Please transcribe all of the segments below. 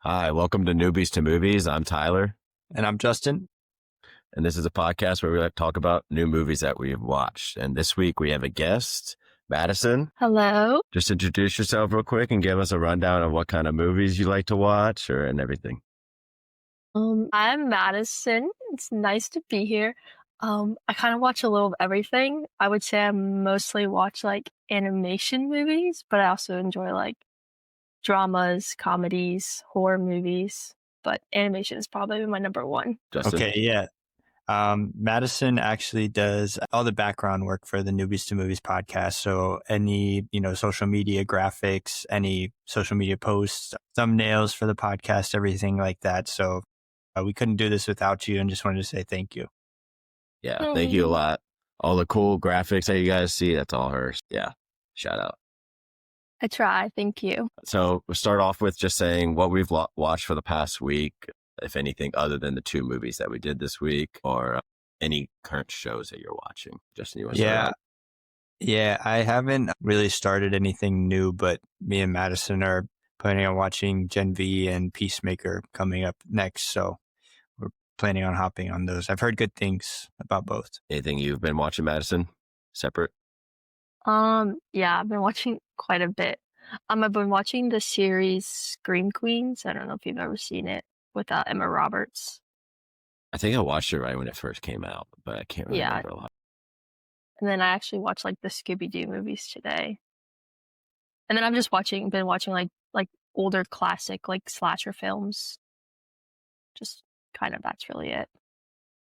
Hi, welcome to Newbies to Movies. I'm Tyler, And I'm Justin. and this is a podcast where we like to talk about new movies that we've watched. And this week we have a guest, Madison. Hello. Just introduce yourself real quick and give us a rundown of what kind of movies you like to watch and everything. I'm Madison. It's nice to be here. I kind of watch a little of everything. I would say I mostly watch like animation movies, but I also enjoy like dramas, comedies, horror movies. But animation is probably my number one. Justin. Okay, yeah. Madison actually does all the background work for the Newbies to Movies podcast. So any, social media graphics, any social media posts, thumbnails for the podcast, everything like that. So we couldn't do this without you and just wanted to say thank you. Yeah, thank you a lot. All the cool graphics that you guys see, that's all hers. Yeah, shout out. I try. Thank you. So we'll start off with just saying what we've watched for the past week, if anything, other than the two movies that we did this week, or any current shows that you're watching. Justin, you want to start? Yeah, I haven't really started anything new, but me and Madison are planning on watching Gen V and Peacemaker coming up next. So we're planning on hopping on those. I've heard good things about both. Anything you've been watching, Madison? Separate? Yeah, I've been watching quite a bit. I've been watching the series Scream Queens. I don't know if you've ever seen it with Emma Roberts. I think I watched it right when it first came out, but I can't remember a lot. And then I actually watched like the Scooby-Doo movies today. And then I've just been watching like older classic like slasher films. Just kind of that's really it.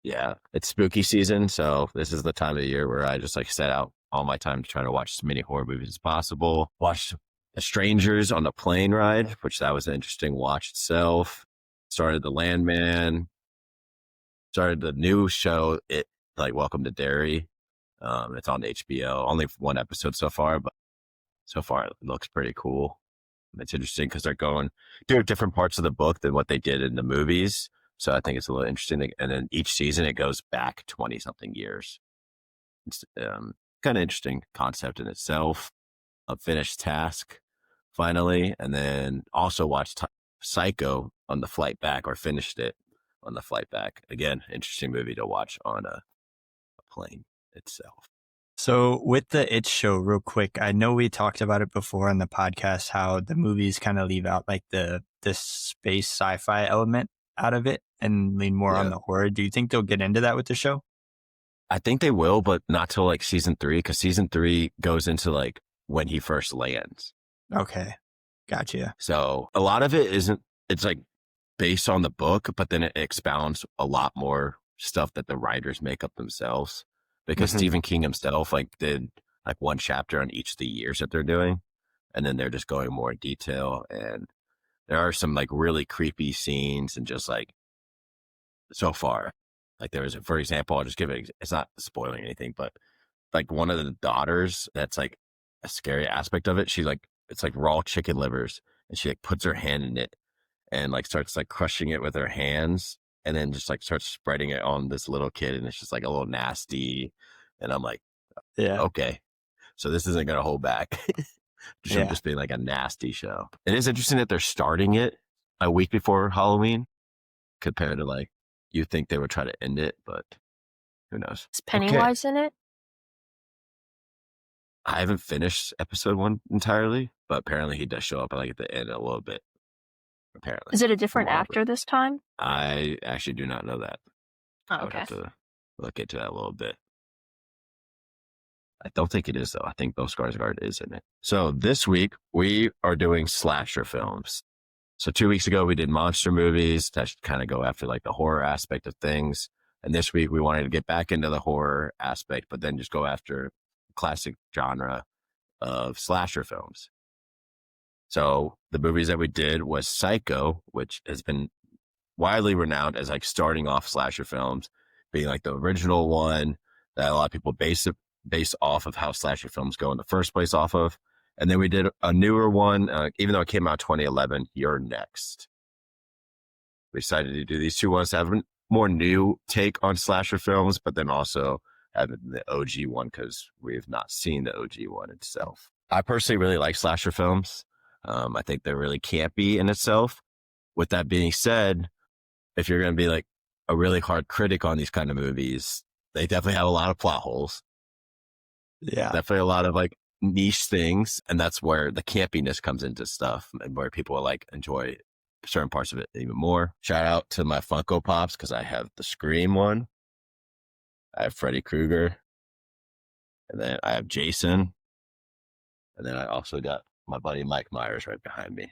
Yeah, it's spooky season, so this is the time of the year where I just like set out all my time to try to watch as many horror movies as possible. Watched The Strangers on the plane ride, which that was an interesting watch itself. Started The Landman. Started the new show, Welcome to Derry. It's on HBO. Only one episode so far, but so far it looks pretty cool. It's interesting because they're going through different parts of the book than what they did in the movies. So I think it's a little interesting. And then each season it goes back 20 something years. It's kind of interesting concept in itself. A finished task finally. And then also watched Psycho on the flight back, or finished it on the flight back. Again, interesting movie to watch on a plane itself. So with the It show, real quick, I know we talked about it before on the podcast, how the movies kind of leave out like the space sci-fi element out of it and lean more on the horror. Do you think they'll get into that with the show? I think they will, but not till like season 3, because season 3 goes into like when he first lands. Okay. Gotcha. So a lot of it it's like based on the book, but then it expounds a lot more stuff that the writers make up themselves, because Stephen King himself like did like one chapter on each of the years that they're doing, and then they're just going more in detail. And there are some like really creepy scenes, and just like so far, like there was, for example, I'll just give it, it's not spoiling anything, but like one of the daughters, that's like a scary aspect of it. She like, it's like raw chicken livers, and she like puts her hand in it and like starts like crushing it with her hands, and then just like starts spreading it on this little kid, and it's just like a little nasty. And I'm like, yeah, okay, so this isn't going to hold back. Just being like a nasty show. It is interesting that they're starting it a week before Halloween, compared to like, you think they would try to end it, but who knows? Is Pennywise in it? I haven't finished episode 1 entirely, but apparently he does show up like at the end a little bit. Apparently. Is it a different actor this time? I actually do not know that. Oh, I would have to look into that a little bit. I don't think it is, though. I think Bill Skarsgård is in it. So this week we are doing slasher films. So 2 weeks ago we did monster movies that should kind of go after like the horror aspect of things. And this week we wanted to get back into the horror aspect, but then just go after classic genre of slasher films. So the movies that we did was Psycho, which has been widely renowned as like starting off slasher films, being like the original one that a lot of people base off of how slasher films go in the first place off of. And then we did a newer one, even though it came out 2011, You're Next. We decided to do these two ones to have a more new take on slasher films, but then also having the OG one, because we have not seen the OG one itself. I personally really like slasher films. I think they're really campy in itself, with that being said, if you're going to be like a really hard critic on these kind of movies, they definitely have a lot of plot holes. Yeah. Definitely a lot of like niche things. And that's where the campiness comes into stuff and where people like enjoy certain parts of it even more. Shout out to my Funko Pops because I have the Scream one. I have Freddy Krueger. And then I have Jason. And then I also got my buddy Mike Myers right behind me.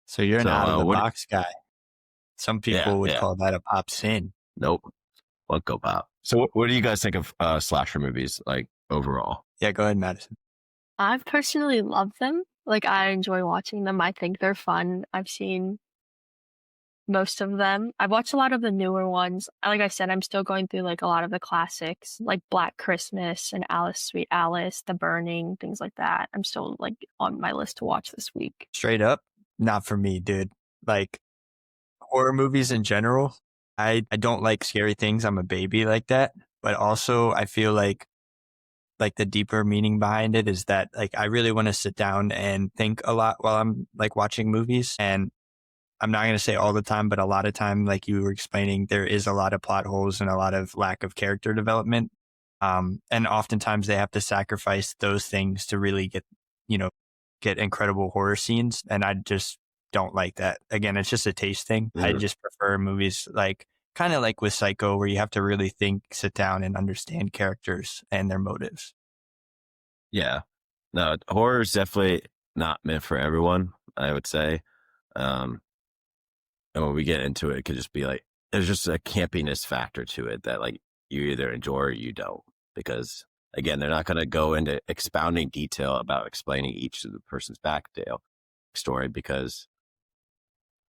So you're an So, out of the box guy. Some people would yeah. call that a pop sin. Nope. Funko Pop. So what do you guys think of slasher movies, like overall? Yeah, go ahead, Madison. I personally love them. Like, I enjoy watching them. I think they're fun. I've seen most of them. I've watched a lot of the newer ones. Like I said, I'm still going through like a lot of the classics, like Black Christmas and Alice, Sweet Alice, The Burning, things like that. I'm still like on my list to watch this week. Straight up, not for me, dude. Like horror movies in general, I don't like scary things. I'm a baby like that. But also I feel like the deeper meaning behind it is that like I really want to sit down and think a lot while I'm like watching movies. And I'm not going to say all the time, but a lot of time, like you were explaining, there is a lot of plot holes and a lot of lack of character development. And oftentimes they have to sacrifice those things to really get incredible horror scenes. And I just don't like that. Again, it's just a taste thing. Yeah. I just prefer movies like kind of like with Psycho, where you have to really think, sit down and understand characters and their motives. Yeah. No, horror is definitely not meant for everyone, I would say. And when we get into it, it could just be like, there's just a campiness factor to it that like you either enjoy or you don't. Because again, they're not going to go into expounding detail about explaining each of the person's backstory because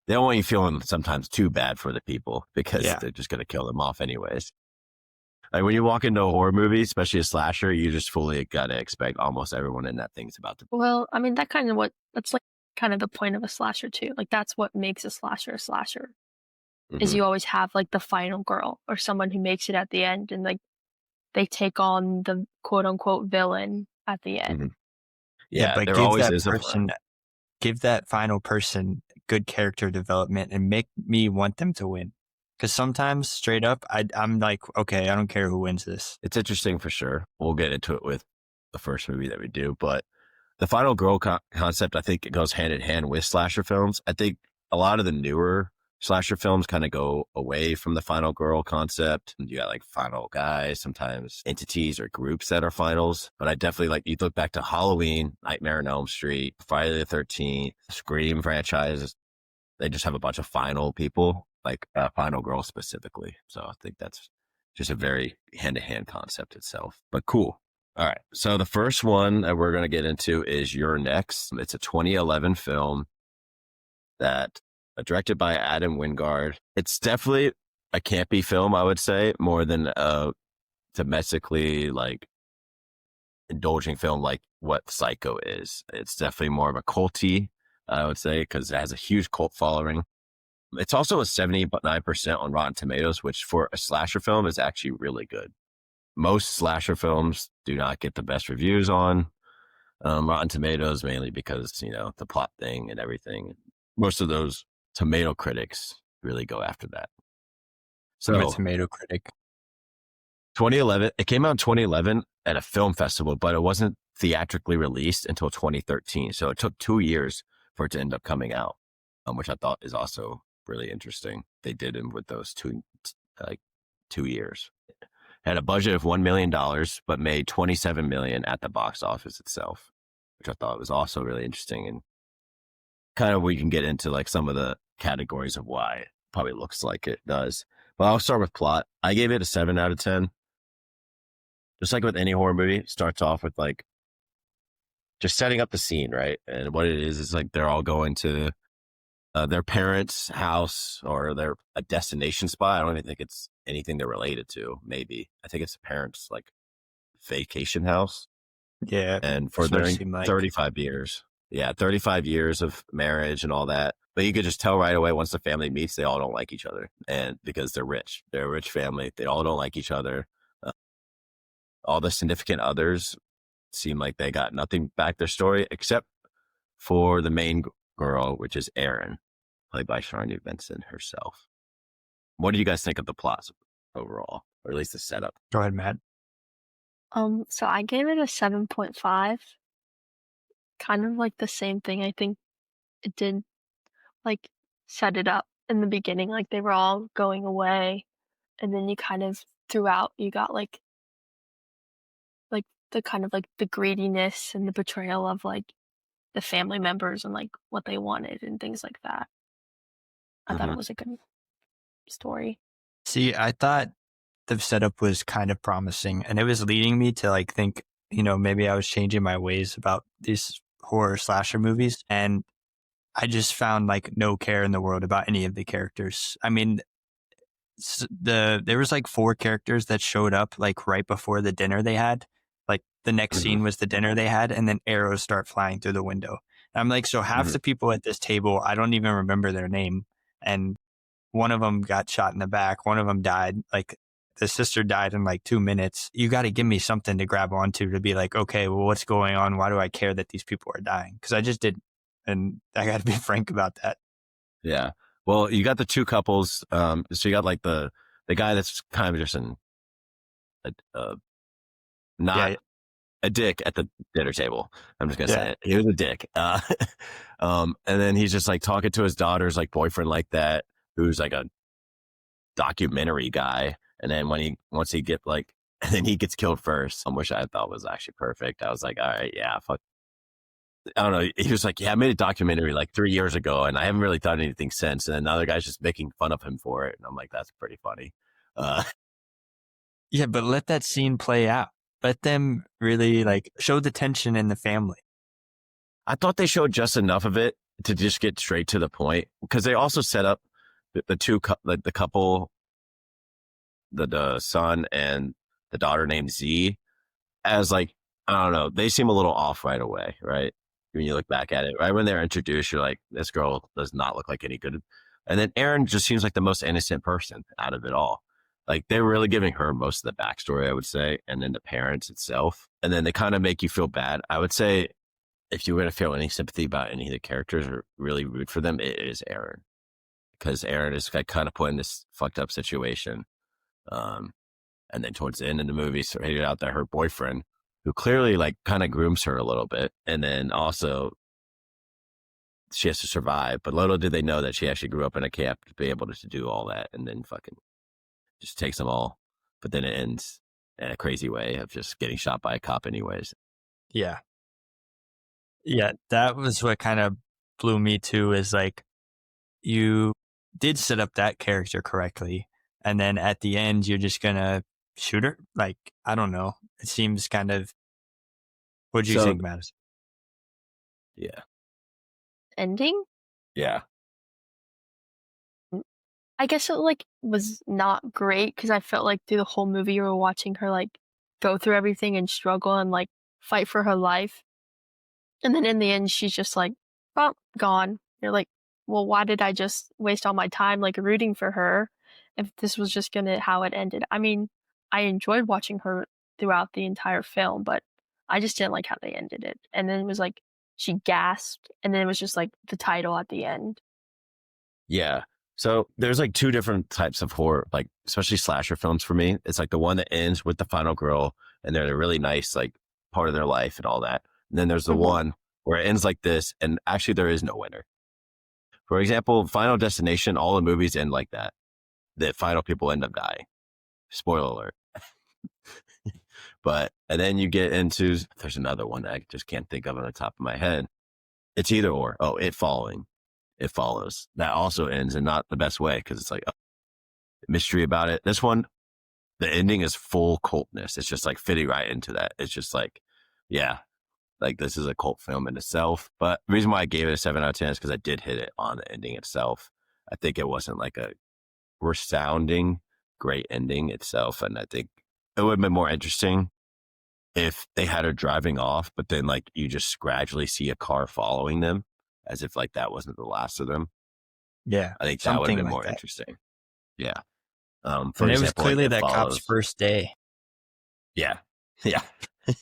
they don't want you feeling sometimes too bad for the people because they're just going to kill them off anyways. Like when you walk into a horror movie, especially a slasher, you just fully got to expect almost everyone in that thing's about to. Well, I mean, that's like kind of the point of a slasher too. Like that's what makes a slasher, is you always have like the final girl or someone who makes it at the end and like they take on the quote unquote villain at the end. Yeah, but there always is give that final person good character development and make me want them to win. Because sometimes straight up, I'm like, okay, I don't care who wins this. It's interesting for sure. We'll get into it with the first movie that we do. But the final girl concept, I think it goes hand in hand with slasher films. I think a lot of the newer slasher films kind of go away from the final girl concept. You got like final guys, sometimes entities or groups that are finals. But I definitely like, you look back to Halloween, Nightmare on Elm Street, Friday the 13th, Scream franchises. They just have a bunch of final people, like final girl specifically. So I think that's just a very hand-to-hand concept itself, but cool. All right. So the first one that we're going to get into is You're Next. It's a 2011 film that directed by Adam Wingard. It's definitely a campy film, I would say, more than a domestically like indulging film like what Psycho is. It's definitely more of a culty, I would say, because it has a huge cult following. It's also a 79% on Rotten Tomatoes, which for a slasher film is actually really good. Most slasher films do not get the best reviews on Rotten Tomatoes, mainly because, the plot thing and everything. Most of those tomato critics really go after that. So, I'm a tomato critic. 2011, it came out in 2011 at a film festival, but it wasn't theatrically released until 2013. So it took 2 years for it to end up coming out, which I thought is also really interesting. They did it with those 2 years. Had a budget of $1 million, but made $27 million at the box office itself, which I thought was also really interesting. And kind of we can get into like some of the categories of why it probably looks like it does. But I'll start with plot. I gave it a 7 out of 10. Just like with any horror movie, it starts off with like just setting up the scene, right? And what it is like they're all going to their parents' house or a destination spot. I don't even think it's anything they're related to. Maybe I think it's a parents' like vacation house. Yeah, and for their 35 years, 35 years of marriage and all that. But you could just tell right away once the family meets, they all don't like each other, and because they're a rich family, they all don't like each other. All the significant others seem like they got nothing back their story except for the main girl, which is Erin. played by Sharni Benson herself. What do you guys think of the plot overall, or at least the setup? Go ahead, Matt. So I gave it a 7.5. Kind of like the same thing. I think it did like set it up in the beginning, like they were all going away, and then you kind of throughout you got like the kind of like the greediness and the betrayal of like the family members and like what they wanted and things like that. I thought it was a good story. See, I thought the setup was kind of promising, and it was leading me to like think, maybe I was changing my ways about these horror slasher movies, and I just found like no care in the world about any of the characters. I mean, there was like 4 characters that showed up like right before the dinner they had. Like the next scene was the dinner they had, and then arrows start flying through the window. And I'm like, so half the people at this table, I don't even remember their name, and one of them got shot in the back. One of them died. Like the sister died in like 2 minutes. You got to give me something to grab onto to be like, okay, well, what's going on? Why do I care that these people are dying? Because I just didn't. And I got to be frank about that. Yeah. Well, you got the 2 couples. So you got like the guy that's kind of just not a dick at the dinner table. I'm just gonna say it. He was a dick. And then he's just like talking to his daughter's like boyfriend like that, who's like a documentary guy. And then once he get like, and then he gets killed first, which I thought was actually perfect. I was like, all right, yeah, fuck. I don't know. He was like, yeah, I made a documentary like 3 years ago and I haven't really done anything since. And then another guy's just making fun of him for it. And I'm like, that's pretty funny. Yeah, but let that scene play out. Let them really like show the tension in the family. I thought they showed just enough of it to just get straight to the point, because they also set up the couple, the son and the daughter named Z, as like, I don't know, they seem a little off right away, right? When you look back at it, right when they're introduced, you're like, this girl does not look like any good. And then Erin just seems like the most innocent person out of it all. Like they were really giving her most of the backstory, I would say, and then the parents itself. And then they kind of make you feel bad. I would say if you were to feel any sympathy about any of the characters or really root for them, it is Erin. Because Erin is kind of put in this fucked up situation. And then towards the end of the movie, figured out that her boyfriend, who clearly like kind of grooms her a little bit, and then also she has to survive. But little did they know that she actually grew up in a camp to be able to do all that, and then fucking just takes them all. But then it ends in a crazy way of just getting shot by a cop anyways. Yeah. Yeah, that was what kind of blew me too, is like you did set up that character correctly, and then at the end you're just gonna shoot her. Like, I don't know. It seems kind of. What do you think, Madison? Yeah. Ending? Yeah. I guess it like was not great because I felt like through the whole movie you were watching her like go through everything and struggle and like fight for her life. And then in the end she's just like, oh, gone. You're like, well, why did I just waste all my time like rooting for her if this was just gonna how it ended? I mean, I enjoyed watching her throughout the entire film, but I just didn't like how they ended it. And then it was like she gasped, and then it was just like the title at the end. Yeah. So there's like 2 different types of horror, like especially slasher films for me. It's like the one that ends with the final girl and they're a really nice like part of their life and all that. And then there's the one where it ends like this and actually there is no winner. For example, Final Destination, all the movies end like that. The final people end up dying. Spoiler alert. And then you get into, there's another one that I just can't think of on the top of my head. It's either or. Oh, It Follows. That also ends in not the best way because it's like mystery about it. This one, the ending is full cultness. It's just like fitting right into that. It's just like, yeah, like this is a cult film in itself. But the reason why I gave it a 7 out of 10 is because I did hit it on the ending itself. I think it wasn't like a resounding great ending itself. And I think it would have been more interesting if they had her driving off, but then like you just gradually see a car following them as if like that wasn't the last of them. Yeah. I think that would have been more interesting. Yeah. For and example, it was clearly like, that cop's first day. Yeah. Yeah. I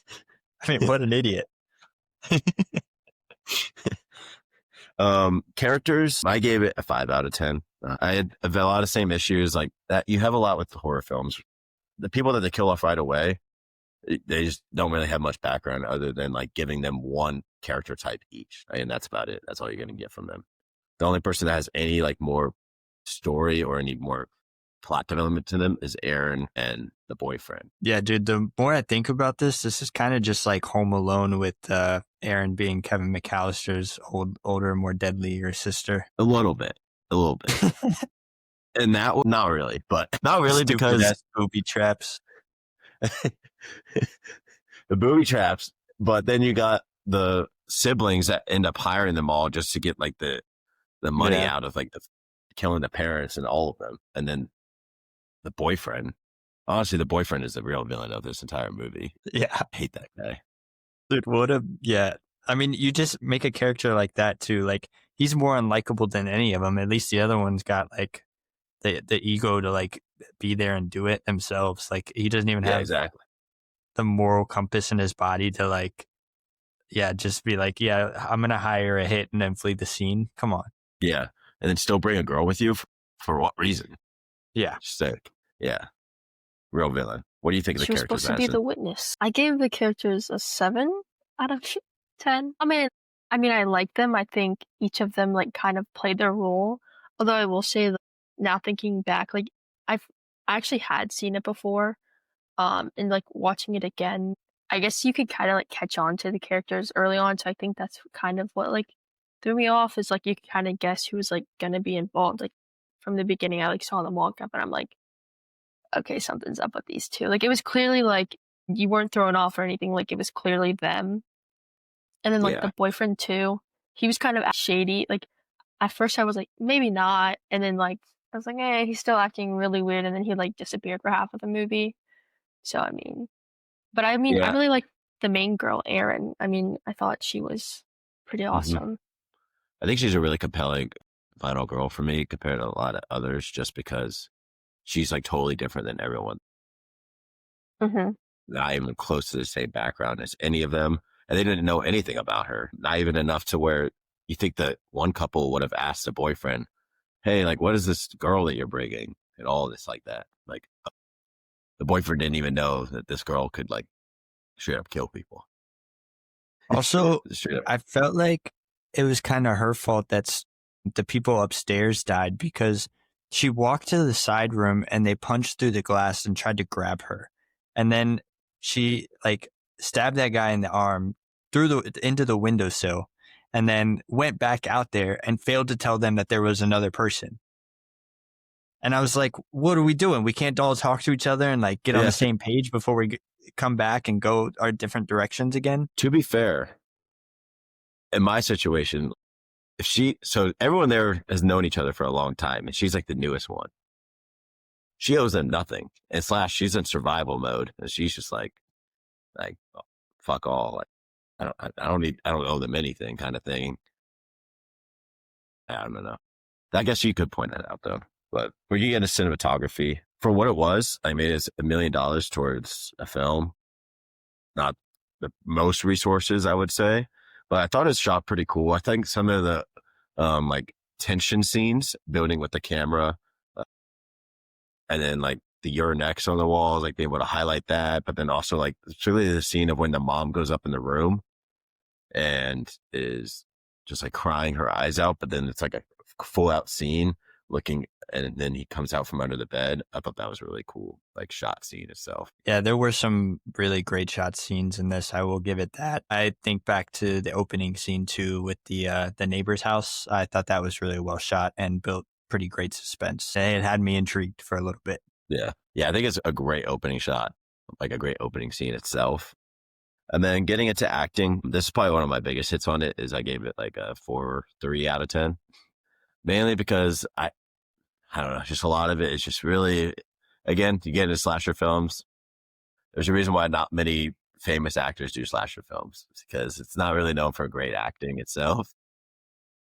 mean, what an idiot. Characters, I gave it a 5 out of 10. I had a lot of same issues like that. You have a lot with the horror films. The people that they kill off right away, they just don't really have much background other than like giving them one character type each. And that's about it. That's all you're going to get from them. The only person that has any like more story or any more plot development to them is Aaron and the boyfriend. Yeah, dude, the more I think about this is kind of just like Home Alone with Aaron being Kevin McAllister's older, more deadlier sister. A little bit. And that, not really because booby traps. The booby traps, but then you got the siblings that end up hiring them all just to get like the money out of like the killing the parents and all of them. And then the boyfriend, honestly, the boyfriend is the real villain of this entire movie. Yeah. I hate that guy. Dude, I mean, you just make a character like that too. Like he's more unlikable than any of them. At least the other one's got like the ego to like be there and do it themselves. Like he doesn't even have exactly the moral compass in his body to like, just be like, I'm going to hire a hit and then flee the scene. Come on. Yeah. And then still bring a girl with you for what reason? Yeah. Sick. Yeah. Real villain. What do you think of the characters? She was supposed to be the witness. I gave the characters a 7 out of 10. I mean, I like them. I think each of them like kind of played their role. Although I will say that now thinking back, like I actually had seen it before. And like watching it again, I guess you could kind of like catch on to the characters early on. So I think that's kind of what like threw me off is like you could kind of guess who was like going to be involved. Like from the beginning, I like saw them walk up and I'm like, okay, something's up with these two. Like it was clearly like you weren't thrown off or anything. Like it was clearly them. And then like the boyfriend too, he was kind of shady. Like at first I was like, maybe not. And then like, I was like, he's still acting really weird. And then he like disappeared for half of the movie. So, I really like the main girl, Erin. I thought she was pretty awesome. Mm-hmm. I think she's a really compelling final girl for me compared to a lot of others just because she's like totally different than everyone. Mm-hmm. Not even close to the same background as any of them. And they didn't know anything about her. Not even enough to where you think that one couple would have asked the boyfriend, hey, like, what is this girl that you're bringing? And all this like that. Like, the boyfriend didn't even know that this girl could like straight up kill people. Also, I felt like it was kind of her fault that the people upstairs died because she walked to the side room and they punched through the glass and tried to grab her. And then she like stabbed that guy in the arm into the windowsill and then went back out there and failed to tell them that there was another person. And I was like, what are we doing? We can't all talk to each other and like get on the same page before we come back and go our different directions again. To be fair, in my situation, so everyone there has known each other for a long time and she's like the newest one. She owes them nothing. And / she's in survival mode and she's just like, oh, fuck all. Like, I don't owe them anything kind of thing. I don't know. I guess you could point that out though. But when you get into cinematography, for what it was, I mean, it's $1 million towards a film. Not the most resources, I would say. But I thought it shot pretty cool. I think some of the like tension scenes, building with the camera, and then like the Urinex on the walls, like they able to highlight that. But then also like it's really the scene of when the mom goes up in the room and is just like crying her eyes out. But then it's like a full out scene looking, and then he comes out from under the bed. I thought that was really cool, like shot scene itself. Yeah, there were some really great shot scenes in this. I will give it that. I think back to the opening scene too with the neighbor's house. I thought that was really well shot and built pretty great suspense. It had me intrigued for a little bit. Yeah, I think it's a great opening shot, like a great opening scene itself. And then getting into acting, this is probably one of my biggest hits on it. Is I gave it like a 4.3 out of 10, mainly because I don't know, just a lot of it is just really, again, you get into slasher films. There's a reason why not many famous actors do slasher films. It's because it's not really known for great acting itself.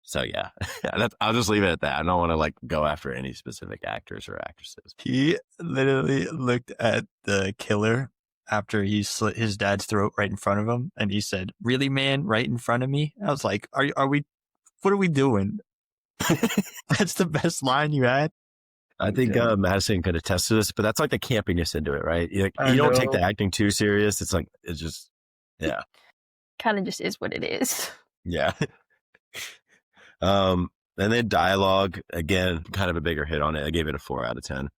So yeah, I'll just leave it at that. I don't want to like go after any specific actors or actresses. He literally looked at the killer after he slit his dad's throat right in front of him. And he said, really, man, right in front of me? I was like, are we what are we doing? That's the best line you had. I think Yeah. Madison could attest to this, but that's like the campiness into it, right? You I don't take know. the acting too serious. It's like, it's just, yeah. Kind of just is what it is. Yeah. And then dialogue, again, kind of a bigger hit on it. I gave it a 4 out of 10.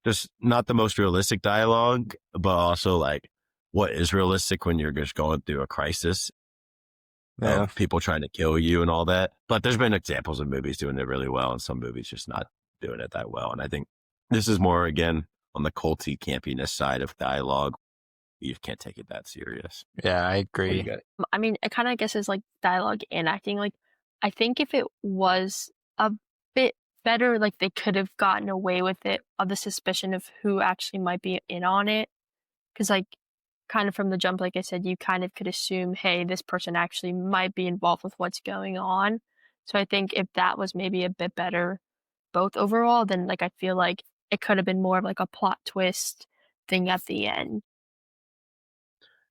Just not the most realistic dialogue, but also like what is realistic when you're just going through a crisis of people trying to kill you and all that. But there's been examples of movies doing it really well and some movies just not doing it that well. And I think this is more, again, on the culty campiness side of dialogue. You can't take it that serious. Yeah, I What do you agree. got? I mean, it kind of, I guess, is like dialogue and acting. Like, I think if it was a bit better, like they could have gotten away with it of the suspicion of who actually might be in on it. Because, like, kind of from the jump, like I said, you kind of could assume, hey, this person actually might be involved with what's going on. So I think if that was maybe a bit better, both overall, then like I feel like it could have been more of like a plot twist thing at the end.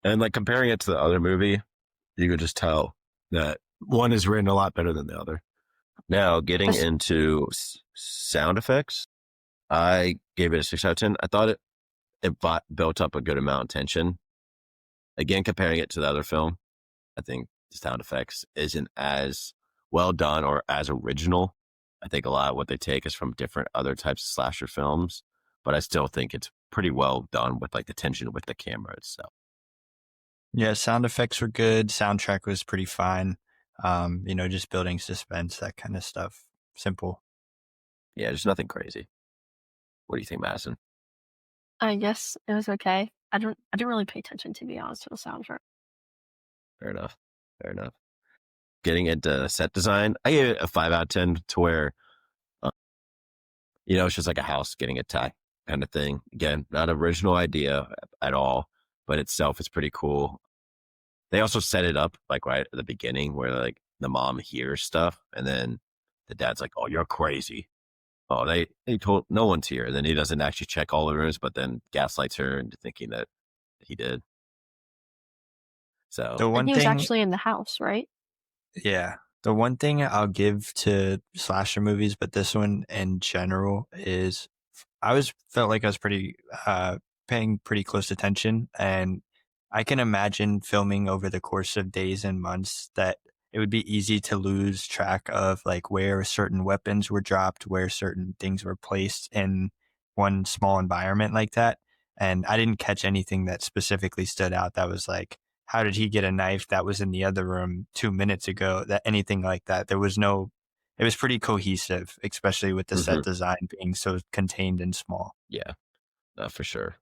And like comparing it to the other movie, you could just tell that one is written a lot better than the other. Now, getting This- into sound effects, I gave it a 6 out of 10. I thought it built up a good amount of tension. Again, comparing it to the other film, I think the sound effects isn't as well done or as original. I think a lot of what they take is from different other types of slasher films, but I still think it's pretty well done with like the tension with the camera itself. Yeah, sound effects were good. Soundtrack was pretty fine. Just building suspense, that kind of stuff. Simple. Yeah, there's nothing crazy. What do you think, Madison? I guess it was okay. I didn't really pay attention, to be honest, to the soundtrack. Fair enough. Fair enough. Getting into set design, I gave it a 5 out of 10 to where, it's just like a house getting attacked kind of thing. Again, not an original idea at all, but itself is pretty cool. They also set it up like right at the beginning where like the mom hears stuff and then the dad's like, "Oh, you're crazy." Oh, they told no one's here. And then he doesn't actually check all the rooms, but then gaslights her into thinking that he did. So The And one he was thing, actually in the house, right? yeah, the one thing I'll give to slasher movies, but this one in general is felt like I was paying pretty close attention, and I can imagine filming over the course of days and months that it would be easy to lose track of like where certain weapons were dropped, where certain things were placed in one small environment like that. And I didn't catch anything that specifically stood out that was like, how did he get a knife that was in the other room 2 minutes ago? That anything like that. It was pretty cohesive, especially with the set design being so contained and small. yeah, for sure.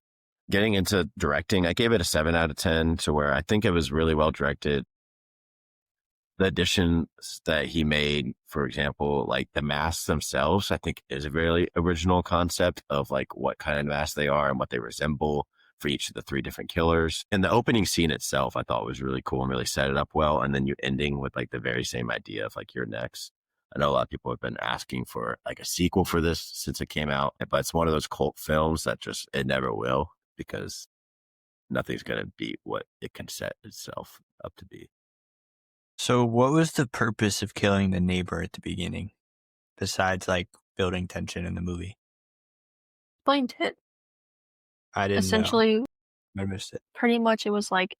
Getting into directing, I gave it a 7 out of 10 to where I think it was really well directed. The additions that he made, for example, like the masks themselves, I think is a very original concept of like what kind of masks they are and what they resemble for each of the 3 different killers. And the opening scene itself, I thought was really cool and really set it up well. And then you ending with like the very same idea of like you're next. I know a lot of people have been asking for like a sequel for this since it came out, but it's one of those cult films that just, it never will because nothing's going to beat what it can set itself up to be. So what was the purpose of killing the neighbor at the beginning, besides like building tension in the movie? Explained it. I didn't Essentially, know. I missed it. pretty much it was like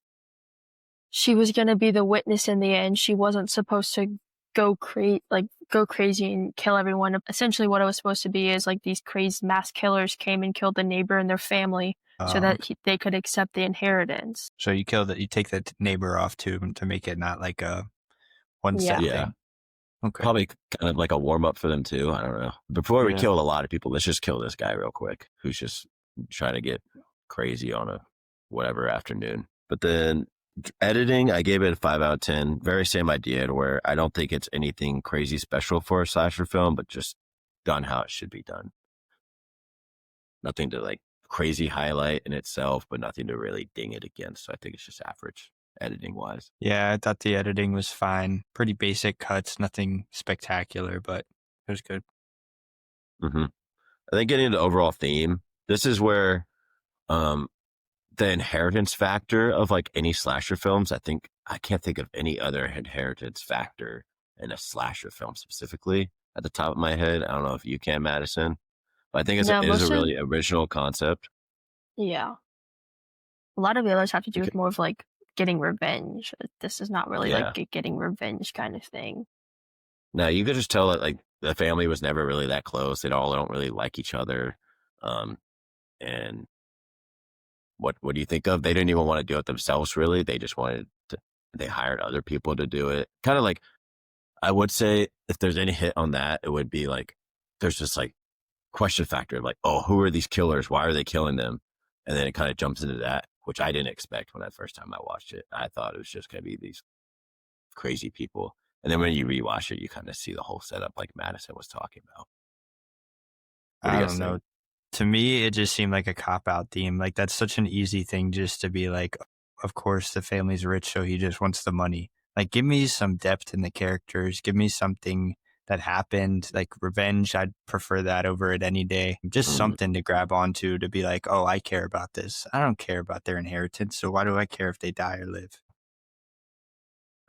she was going to be the witness in the end. She wasn't supposed to go crazy and kill everyone. Essentially what it was supposed to be is like these crazy mass killers came and killed the neighbor and their family so that they could accept the inheritance. So you take that neighbor off too to make it not like a one set Yeah. thing. Okay. Probably kind of like a warm up for them too. I don't know. Before we Yeah. killed a lot of people, let's just kill this guy real quick who's just trying to get crazy on a whatever afternoon. But then editing, I gave it a 5 out of 10. Very same idea to where I don't think it's anything crazy special for a slasher film, but just done how it should be done. Nothing to like crazy highlight in itself, but nothing to really ding it against. So I think it's just average editing wise. Yeah, I thought the editing was fine. Pretty basic cuts, nothing spectacular, but it was good. I think getting into the overall theme, this is where the inheritance factor of like any slasher films, I can't think of any other inheritance factor in a slasher film specifically at the top of my head. I don't know if you can, Madison, but I think it is a really original concept. Yeah. A lot of the others have to do Okay. with more of like getting revenge. This is not really Yeah. like a getting revenge kind of thing. No, you could just tell that like the family was never really that close. They all don't really like each other. And what do you think of? They didn't even want to do it themselves, really. They just wanted to. They hired other people to do it. Kind of like, I would say, if there's any hit on that, it would be like there's just like question factor of like, oh, who are these killers? Why are they killing them? And then it kind of jumps into that, which I didn't expect when the first time I watched it. I thought it was just going to be these crazy people. And then when you rewatch it, you kind of see the whole setup like Madison was talking about. What do I you don't guys know. think? To me, it just seemed like a cop-out theme. Like, that's such an easy thing just to be like, of course, the family's rich, so he just wants the money. Like, give me some depth in the characters. Give me something that happened, like revenge. I'd prefer that over it any day. Just something to grab onto to be like, oh, I care about this. I don't care about their inheritance, so why do I care if they die or live?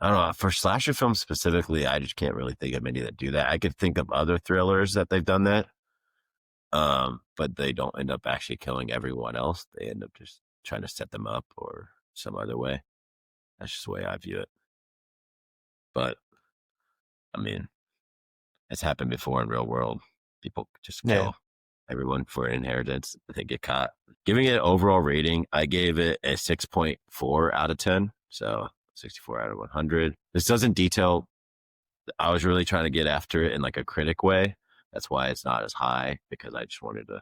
I don't know. For slasher films specifically, I just can't really think of many that do that. I could think of other thrillers that they've done that. But they don't end up actually killing everyone else. They end up just trying to set them up or some other way. That's just the way I view it. But I mean, it's happened before in real world. People just Yeah. kill everyone for inheritance. They get caught. Giving it an overall rating, I gave it a 6.4 out of 10. So 64 out of 100. This doesn't detail. I was really trying to get after it in like a critic way. That's why it's not as high, because I just wanted to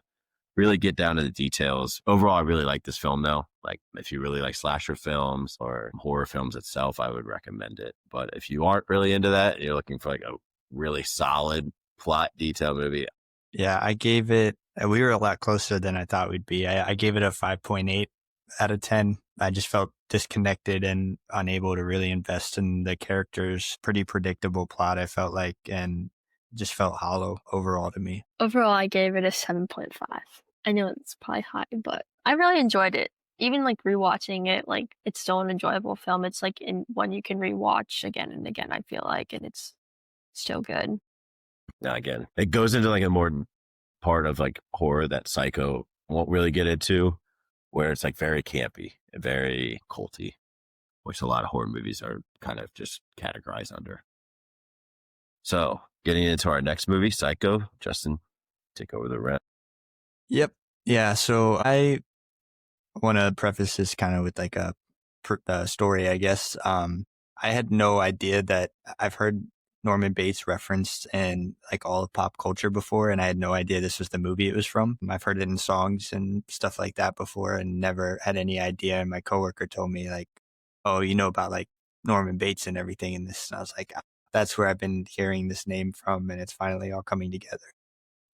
really get down to the details. Overall, I really like this film though. Like, if you really like slasher films or horror films itself, I would recommend it. But if you aren't really into that and you're looking for like a really solid plot detail movie. Yeah, I gave it, we were a lot closer than I thought we'd be. I gave it a 5.8 out of 10. I just felt disconnected and unable to really invest in the characters. Pretty predictable plot, I felt like, and just felt hollow overall to me. Overall, I gave it a 7.5. I know it's probably high, but I really enjoyed it. Even like rewatching it, like it's still an enjoyable film. It's like one you can rewatch again and again, I feel like, and it's still good. Now, again, it goes into like a more part of like horror that Psycho won't really get into, where it's like very campy and very culty, which a lot of horror movies are kind of just categorized under. So, getting into our next movie, Psycho. Justin, take over the rest. Yep. Yeah. So I want to preface this kind of with like a story, I guess. I had no idea that I've heard Norman Bates referenced in like all of pop culture before, and I had no idea this was the movie it was from. I've heard it in songs and stuff like that before, and never had any idea. And my coworker told me like, "Oh, you know about like Norman Bates and everything in this," and I was like, "That's where I've been hearing this name from," and it's finally all coming together.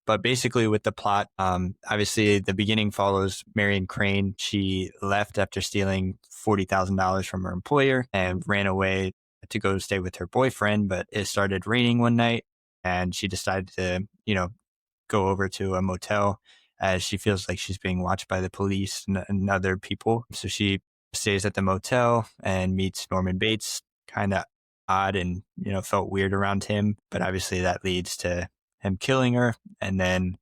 But basically with the plot, obviously the beginning follows Marion Crane. She left after stealing $40,000 from her employer and ran away to go stay with her boyfriend. But it started raining one night and she decided to, go over to a motel as she feels like she's being watched by the police and other people. So she stays at the motel and meets Norman Bates, kind of odd and, felt weird around him. But obviously that leads to him killing her, and then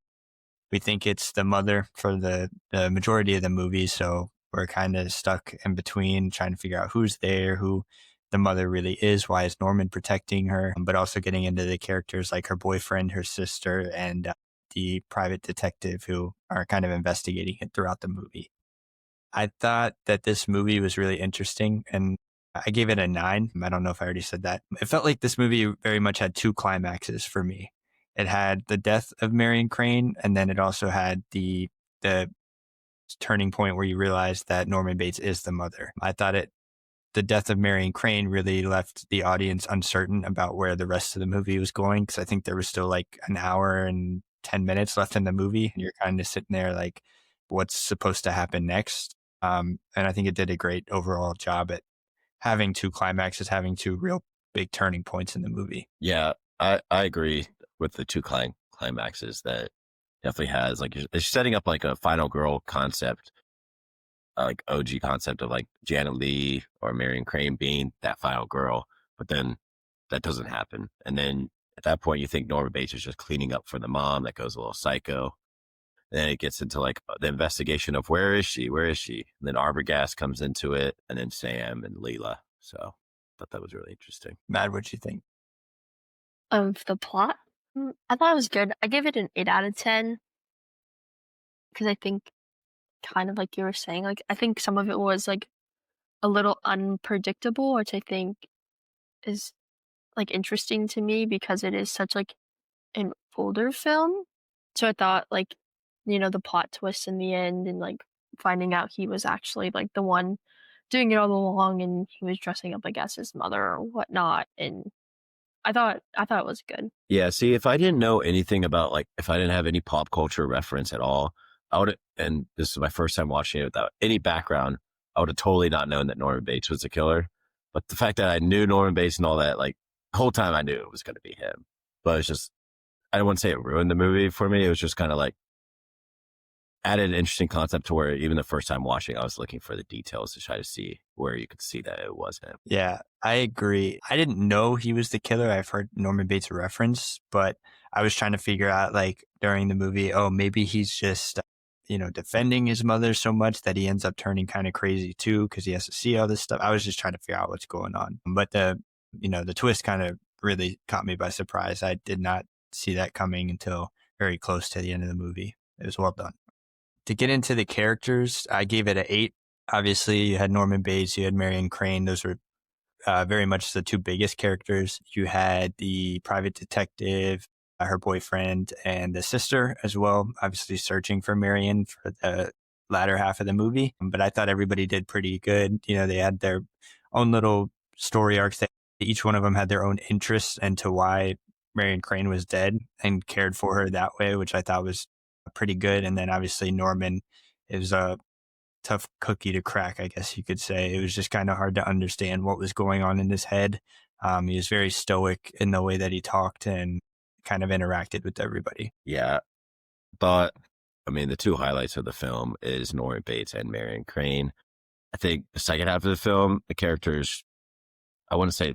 we think it's the mother for the majority of the movie, so we're kind of stuck in between trying to figure out who's there, who the mother really is, why is Norman protecting her, but also getting into the characters like her boyfriend, her sister, and the private detective who are kind of investigating it throughout the movie. I thought that this movie was really interesting, and I gave it a 9. I don't know if I already said that. It felt like this movie very much had two climaxes for me. It had the death of Marion Crane, and then it also had the turning point where you realize that Norman Bates is the mother. I thought the death of Marion Crane really left the audience uncertain about where the rest of the movie was going, because I think there was still like an hour and 10 minutes left in the movie, and you're kind of sitting there like, what's supposed to happen next? And I think it did a great overall job at having two climaxes, having two real big turning points in the movie. Yeah, I agree with the two climaxes that definitely has. Like, it's setting up like a final girl concept, like OG concept of like Janet Leigh or Marion Crane being that final girl. But then that doesn't happen. And then at that point, you think Norman Bates is just cleaning up for the mom that goes a little psycho. And then it gets into like the investigation of where is she? Where is she? And then Arbogast comes into it, and then Sam and Leela. So I thought that was really interesting. Matt, what'd you think? Of the plot, I thought it was good. I give it an 8 out of 10 because I think, kind of like you were saying, like I think some of it was like a little unpredictable, which I think is like interesting to me because it is such like an older film. So I thought like, the plot twist in the end and like finding out he was actually like the one doing it all along and he was dressing up like as his mother or whatnot. And I thought it was good. Yeah, see, if I didn't know anything about, like, if I didn't have any pop culture reference at all, I would, and this is my first time watching it without any background, I would have totally not known that Norman Bates was the killer. But the fact that I knew Norman Bates and all that, like, the whole time I knew it was going to be him. But it's just, I don't want to say it ruined the movie for me. It was just kind of like, added an interesting concept to where even the first time watching, I was looking for the details to try to see where you could see that it was him. Yeah, I agree. I didn't know he was the killer. I've heard Norman Bates reference, but I was trying to figure out like during the movie, oh, maybe he's just, defending his mother so much that he ends up turning kind of crazy too because he has to see all this stuff. I was just trying to figure out what's going on. But the twist kind of really caught me by surprise. I did not see that coming until very close to the end of the movie. It was well done. To get into the characters, I gave it an 8. Obviously, you had Norman Bates, you had Marion Crane. Those were very much the two biggest characters. You had the private detective, her boyfriend, and the sister as well, obviously searching for Marion for the latter half of the movie. But I thought everybody did pretty good. They had their own little story arcs. Each one of them had their own interests into why Marion Crane was dead and cared for her that way, which I thought was pretty good. And then obviously Norman is a tough cookie to crack, I guess you could say. It was just kind of hard to understand what was going on in his head. He was very stoic in the way that he talked and kind of interacted with everybody. Yeah. But the two highlights of the film is Norman Bates and Marion Crane. I think the second half of the film, the characters, I wouldn't say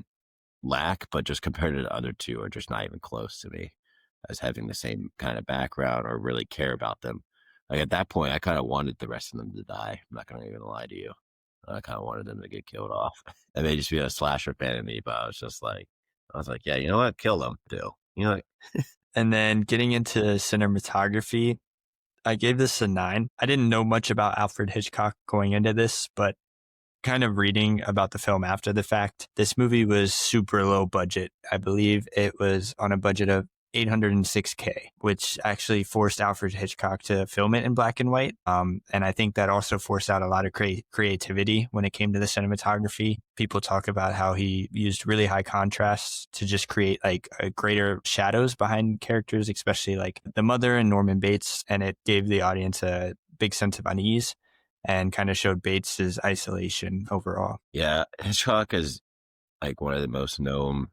lack, but just compared to the other two are just not even close to me as having the same kind of background or really care about them. Like at that point, I kind of wanted the rest of them to die. I'm not going to even lie to you. I kind of wanted them to get killed off. I may just be a slasher fan of me, but I was like, yeah, you know what? Kill them, do. And then getting into cinematography, I gave this a 9. I didn't know much about Alfred Hitchcock going into this, but kind of reading about the film after the fact, this movie was super low budget. I believe it was on a budget of $806K, which actually forced Alfred Hitchcock to film it in black and white. And I think that also forced out a lot of creativity when it came to the cinematography. People talk about how he used really high contrasts to just create like a greater shadows behind characters, especially like the mother and Norman Bates. And it gave the audience a big sense of unease and kind of showed Bates's isolation overall. Yeah, Hitchcock is like one of the most known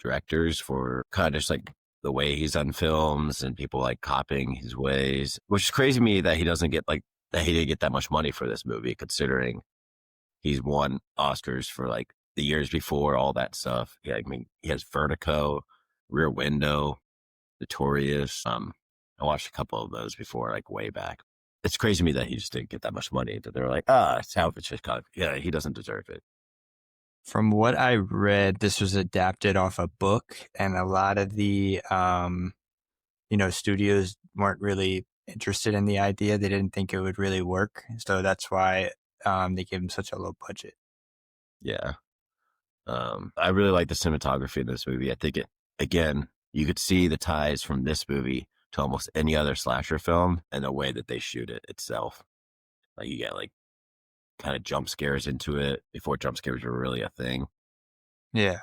directors for kind of just like the way he's done films and people like copying his ways, which is crazy to me that he didn't get that much money for this movie, considering he's won Oscars for like the years before all that stuff. Yeah, he has Vertigo, Rear Window, Notorious. I watched a couple of those before, like way back. It's crazy to me that he just didn't get that much money. That they're like, it's Alfred Hitchcock. Yeah, he doesn't deserve it. From what I read, this was adapted off a book, and a lot of the, studios weren't really interested in the idea. They didn't think it would really work. So that's why they gave him such a low budget. Yeah. I really like the cinematography in this movie. I think you could see the ties from this movie to almost any other slasher film and the way that they shoot it itself. Like you get like kind of jump scares into it before jump scares were really a thing. Yeah.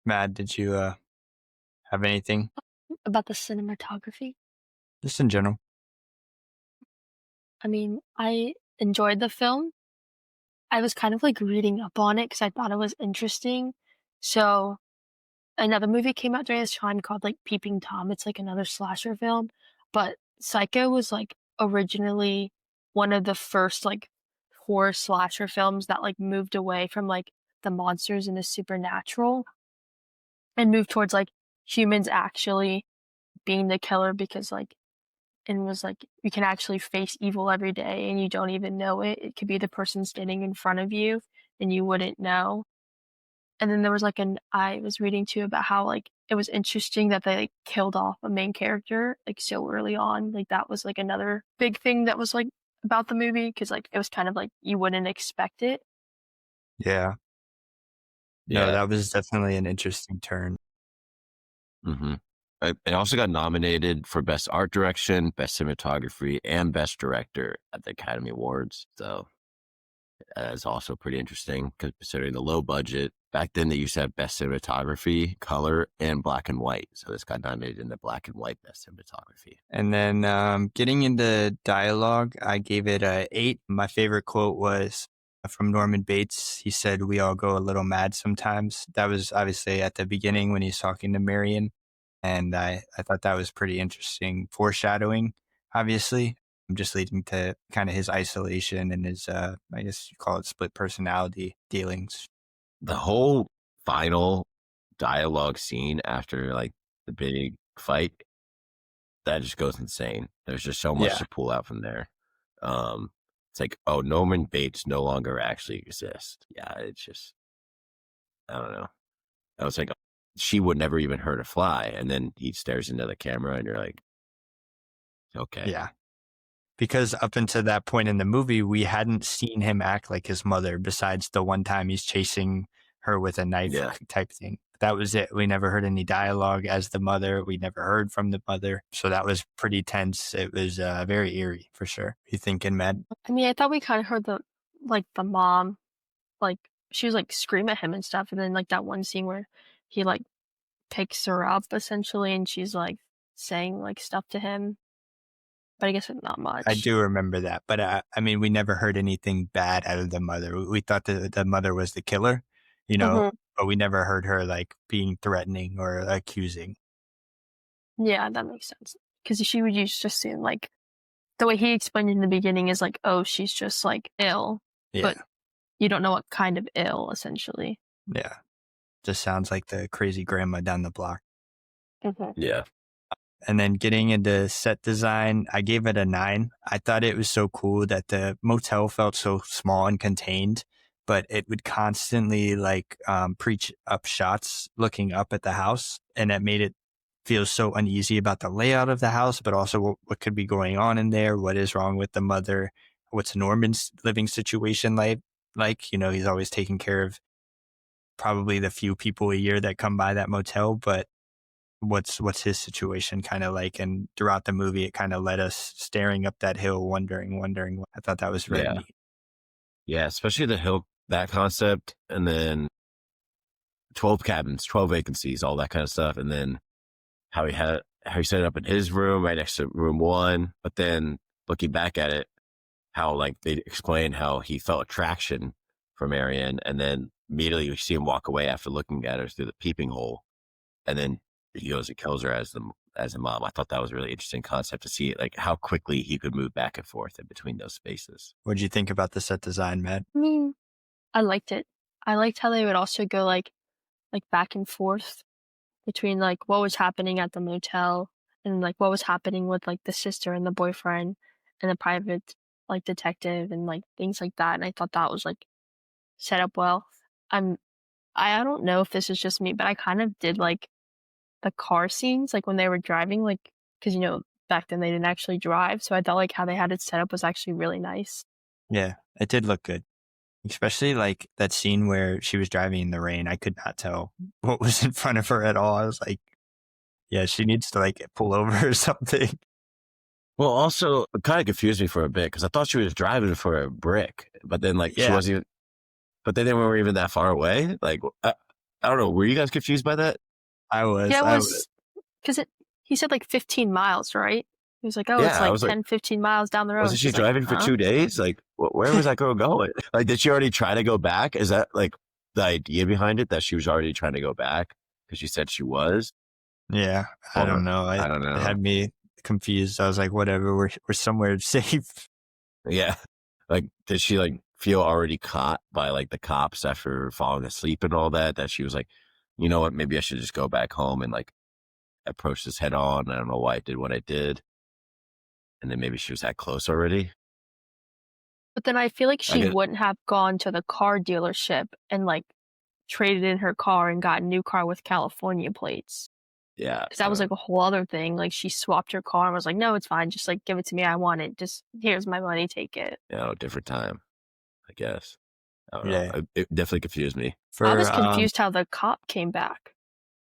Matt, did you have anything about the cinematography? Just in general. I enjoyed the film. I was kind of like reading up on it because I thought it was interesting. So another movie came out during this time called like Peeping Tom. It's like another slasher film, but Psycho was like originally one of the first like horror slasher films that like moved away from like the monsters and the supernatural. and move towards like humans actually being the killer, because like, and was like, you can actually face evil every day and you don't even know it. It could be the person standing in front of you and you wouldn't know. And then there was like I was reading too about how like it was interesting that they like killed off a main character like so early on. Like that was like another big thing that was like about the movie, because like it was kind of like you wouldn't expect it. Yeah. No, Yeah. that was definitely an interesting turn. Mm-hmm. It also got nominated for Best Art Direction, Best Cinematography, and Best Director at the Academy Awards. So that's also pretty interesting considering the low budget. Back then, they used to have Best Cinematography, Color, and Black and White. So this got nominated in the Black and White Best Cinematography. And then getting into dialogue, I gave it a 8. My favorite quote was from Norman Bates. He said, "We all go a little mad sometimes." That was obviously at the beginning when he's talking to Marion. And I thought that was pretty interesting foreshadowing, obviously. Just leading to kind of his isolation and his, I guess you call it split personality dealings. The whole final dialogue scene after like the big fight, that just goes insane. There's just so much to pull out from there. It's like, oh, Norman Bates no longer actually exists. Yeah, it's just, I don't know. I was like, she would never even hurt a fly. And then he stares into the camera and you're like, okay. Yeah. Because up until that point in the movie, we hadn't seen him act like his mother besides the one time he's chasing her with a knife type thing. That was it. We never heard any dialogue as the mother. We never heard from the mother. So that was pretty tense. It was very eerie for sure. You thinking, Matt? I mean, I thought we kind of heard the mom, like she was like scream at him and stuff. And then like that one scene where he like picks her up essentially and she's like saying like stuff to him. But I guess not much. I do remember that. But I mean, we never heard anything bad out of the mother. We thought that the mother was the killer, you know, but we never heard her like being threatening or accusing. Yeah, that makes sense. Because she would just assume like the way he explained in the beginning is like, oh, she's just like ill. Yeah. But you don't know what kind of ill, essentially. Yeah. Just sounds like the crazy grandma down the block. Yeah. And then getting into set design, I gave it a 9. I thought it was so cool that the motel felt so small and contained, but it would constantly like preach up shots looking up at the house. And that made it feel so uneasy about the layout of the house, but also what could be going on in there. What is wrong with the mother? What's Norman's living situation like? You know, he's always taking care of probably the few people a year that come by that motel, but what's his situation kind of like? And throughout the movie, it kind of led us staring up that hill, wondering. I thought that was really neat. Yeah, especially the hill, that concept, and then 12 cabins, 12 vacancies, all that kind of stuff. And then how he set it up in his room right next to room 1. But then looking back at it, how like they explain how he felt attraction for Marion, and then immediately we see him walk away after looking at her through the peeping hole. And then he goes and kills her as a mom. I thought that was a really interesting concept to see like how quickly he could move back and forth in between those spaces. What did you think about the set design, Matt? I mean, I liked it. I liked how they would also go like back and forth between like what was happening at the motel and like what was happening with like the sister and the boyfriend and the private like detective and like things like that. And I thought that was like set up well. I don't know if this is just me, but I kind of did like the car scenes, like when they were driving, like, because, you know, back then they didn't actually drive. So I thought like how they had it set up was actually really nice. Yeah, it did look good. Especially like that scene where she was driving in the rain. I could not tell what was in front of her at all. I was like, yeah, she needs to like pull over or something. Well, also, it kind of confused me for a bit because I thought she was driving for a brick, but then like she wasn't even, but then they weren't even that far away. Like, I don't know. Were you guys confused by that? I was. Yeah, it was because he said like 15 miles, right? He was like, oh, it's like 10, 15 miles down the road. Wasn't she driving for 2 days? Like, where was that girl going? Like, did she already try to go back? Is that like the idea behind it, that she was already trying to go back because she said she was? Yeah, I don't know. I don't know. It had me confused. I was like, whatever, we're somewhere safe. Yeah. Like, did she like feel already caught by like the cops after falling asleep and all that she was like, you know what, maybe I should just go back home and like approach this head on. I don't know why I did what I did. And then maybe she was that close already. But then I feel like I she get, wouldn't have gone to the car dealership and like traded in her car and got a new car with California plates. yeah. Because that was like a whole other thing. Like she swapped her car and was like, no, it's fine. Just like give it to me. I want it. Just here's my money. Take it. Different time, I guess. I don't know. Yeah. It definitely confused me. I was confused how the cop came back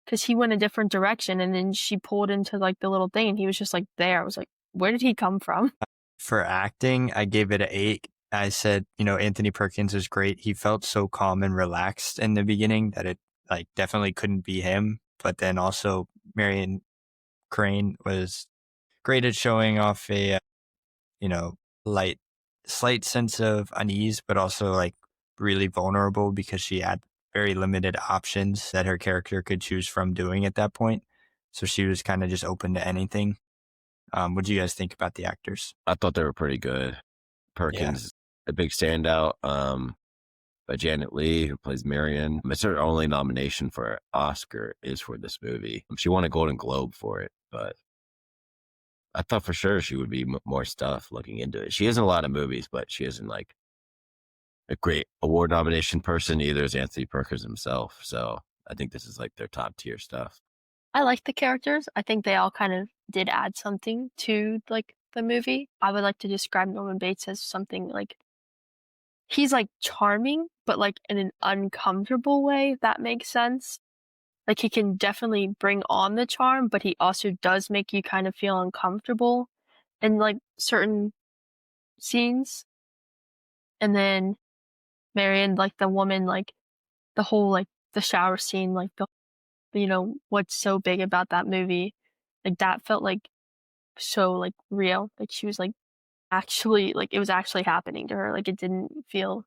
because he went a different direction and then she pulled into like the little thing and he was just like there. I was like, where did he come from? For acting, I gave it an 8. I said, Anthony Perkins is great. He felt so calm and relaxed in the beginning that it like definitely couldn't be him. But then also Marion Crane was great at showing off a, slight sense of unease, but also like really vulnerable because she had very limited options that her character could choose from doing at that point. So she was kind of just open to anything. What do you guys think about the actors? I thought they were pretty good. Perkins, a big standout. But Janet Leigh, who plays Marion, it's her only nomination for Oscar is for this movie. She won a Golden Globe for it, but I thought for sure she would be more stuff looking into it. She isn't a lot of movies, but she isn't like a great award nomination person either as Anthony Perkins himself. So I think this is like their top tier stuff. I like the characters. I think they all kind of did add something to like the movie. I would like to describe Norman Bates as something like he's like charming, but like in an uncomfortable way, if that makes sense. Like he can definitely bring on the charm, but he also does make you kind of feel uncomfortable in like certain scenes. And then Marion, like the woman, like the whole like the shower scene, like the what's so big about that movie, like that felt like so like real. Like she was like actually like it was actually happening to her. Like it didn't feel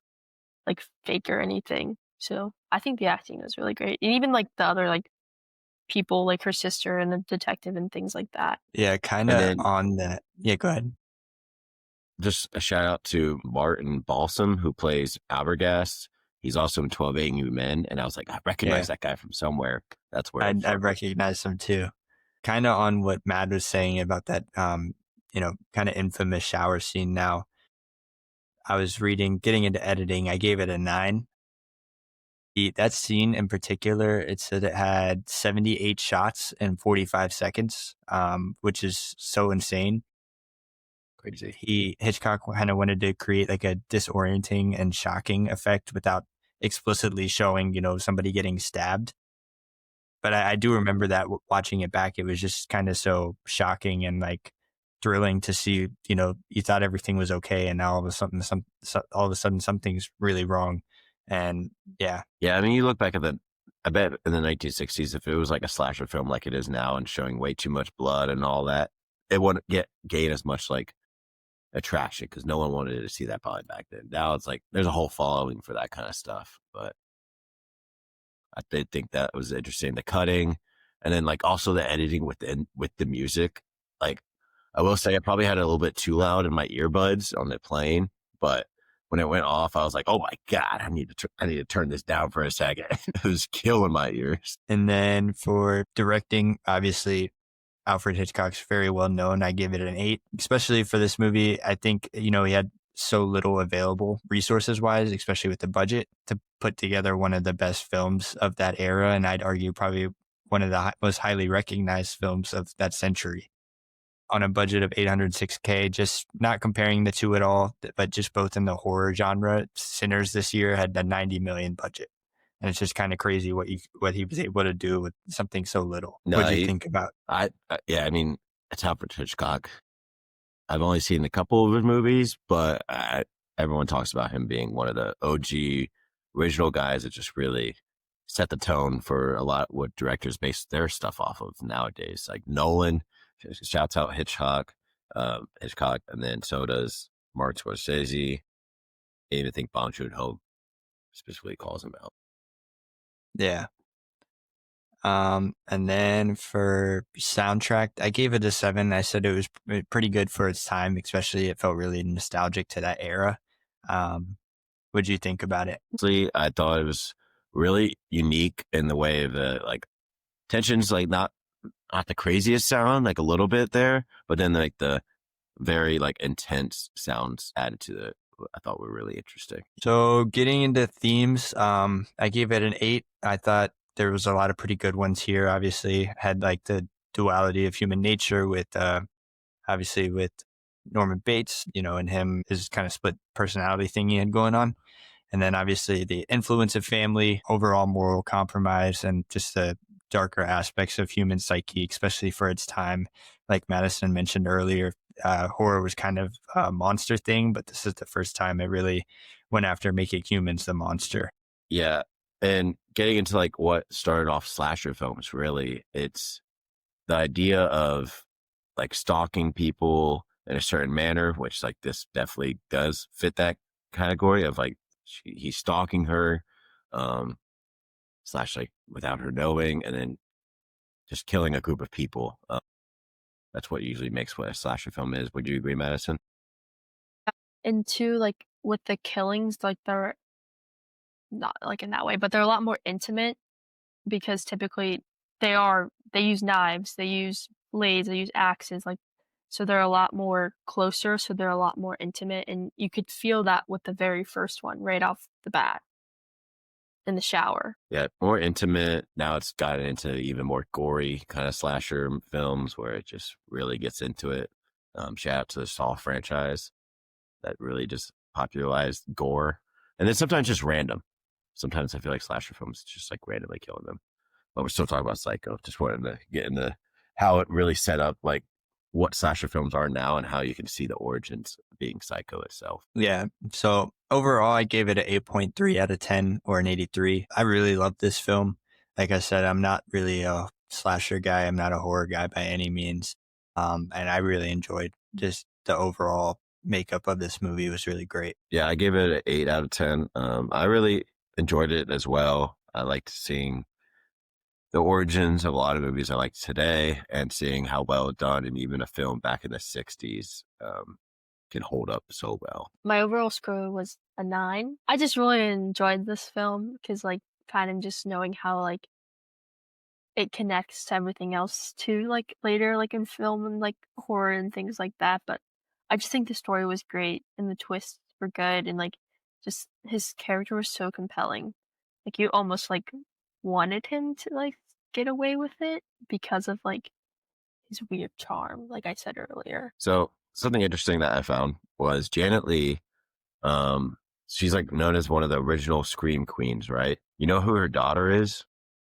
like fake or anything. So I think the acting was really great. And even like the other like people, like her sister and the detective and things like that. Yeah, kind of on that. Yeah, go ahead. Just a shout out to Martin Balsam, who plays Albergast. He's also in 12 Angry Men. And I was like, I recognize that guy from somewhere. That's where I recognize him too. Kind of on what Matt was saying about that, kind of infamous shower scene now. I was getting into editing. I gave it a 9. That scene in particular, it said it had 78 shots in 45 seconds, which is so insane. crazy. Hitchcock kind of wanted to create like a disorienting and shocking effect without explicitly showing, somebody getting stabbed. But I do remember that watching it back, it was just kind of so shocking and like thrilling to see, you thought everything was okay. And now all of a sudden something's really wrong. And yeah. Yeah. I mean, you look back at I bet in the 1960s, if it was like a slasher film like it is now and showing way too much blood and all that, it wouldn't gain as much like attraction because no one wanted to see that probably back then. Now it's like there's a whole following for that kind of stuff. But I did think that was interesting. The cutting and then like also the editing with the music. Like I will say I probably had it a little bit too loud in my earbuds on the plane, but when it went off, I was like, oh my God, I need to turn this down for a second. It was killing my ears. And then for directing, obviously, Alfred Hitchcock's very well known. I give it an 8, especially for this movie. I think, he had so little available resources wise, especially with the budget to put together one of the best films of that era. And I'd argue probably one of the most highly recognized films of that century on a budget of $806K, just not comparing the two at all, but just both in the horror genre. Sinners this year had a $90 million budget. And it's just kind of crazy what he was able to do with something so little. No, what do you think about? I mean, it's Alfred Hitchcock. I've only seen a couple of his movies, but everyone talks about him being one of the OG original guys that just really set the tone for a lot what directors base their stuff off of nowadays. Like Nolan, shouts out Hitchcock, and then so does Martin Scorsese. I even think Bong Joon-ho specifically calls him out. Yeah. And then for soundtrack, I gave it a 7. I said it was pretty good for its time, especially it felt really nostalgic to that era. What'd you think about it? Honestly, I thought it was really unique in the way of the like tensions, like not the craziest sound, like a little bit there, but then like the very like intense sounds added to it. I thought were really interesting. So getting into themes, I gave it an 8. I thought there was a lot of pretty good ones here. Obviously, had like the duality of human nature with, obviously with Norman Bates, and him, his kind of split personality thing he had going on. And then obviously the influence of family, overall moral compromise, and just the darker aspects of human psyche, especially for its time. Like Madison mentioned earlier, horror was kind of a monster thing, but this is the first time it really went after making humans the monster. Yeah. And getting into like what started off slasher films, really, it's the idea of like stalking people in a certain manner, which like this definitely does fit that category of like he's stalking her, slash like without her knowing, and then just killing a group of people. That's what usually makes what a slasher film is. Would you agree, Madison? And two, like with the killings, like they're not like in that way, but they're a lot more intimate because typically they use knives, they use blades, they use axes, like so they're a lot more closer, so they're a lot more intimate, and you could feel that with the very first one right off the bat in the shower. Yeah, more intimate. Now it's gotten into even more gory kind of slasher films where it just really gets into it. Shout out to the Saw franchise that really just popularized gore. And then sometimes just random. Sometimes I feel like slasher films just like randomly killing them. But we're still talking about Psycho. Just wanted to get into how it really set up like what slasher films are now and how you can see the origins of being Psycho itself. Yeah. So overall, I gave it an 8.3 out of 10 or an 83. I really love this film. Like I said, I'm not really a slasher guy. I'm not a horror guy by any means. And I really enjoyed just the overall makeup of this movie was really great. Yeah, I gave it an 8 out of 10. I really enjoyed it as well. I liked seeing the origins of a lot of movies I like today and seeing how well done and even a film back in the 60s can hold up so well. My overall score was a 9. I just really enjoyed this film because like kind of just knowing how like it connects to everything else too, like later like in film and like horror and things like that. But I just think the story was great and the twists were good and like just his character was so compelling. Like you almost like wanted him to like get away with it because of like his weird charm, like I said earlier. So something interesting that I found was Janet Leigh. She's like known as one of the original Scream Queens, right? You know who her daughter is?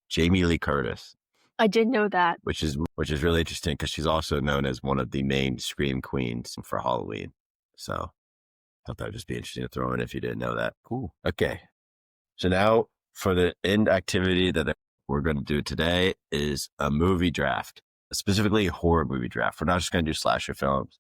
Jamie Lee Curtis. I did know that. Which is really interesting because she's also known as one of the main Scream Queens for Halloween. So I thought that would just be interesting to throw in if you didn't know that. Cool. Okay. So now for the end activity that we're going to do today is a movie draft, specifically a horror movie draft. We're not just going to do slasher films,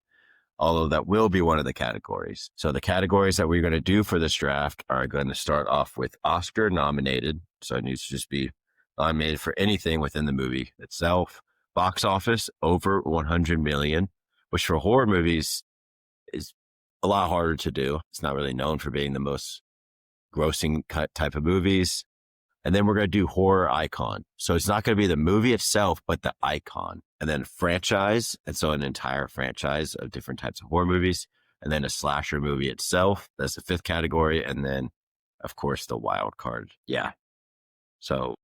although that will be one of the categories. So the categories that we're going to do for this draft are going to start off with Oscar nominated. So it needs to just be nominated for anything within the movie itself. Box office over 100 million, which for horror movies is a lot harder to do. It's not really known for being the most grossing type of movies. And then we're going to do horror icon. So it's not going to be the movie itself, but the icon. And then franchise. And so an entire franchise of different types of horror movies. And then a slasher movie itself. That's the 5th category. And then, of course, the wild card. Yeah. So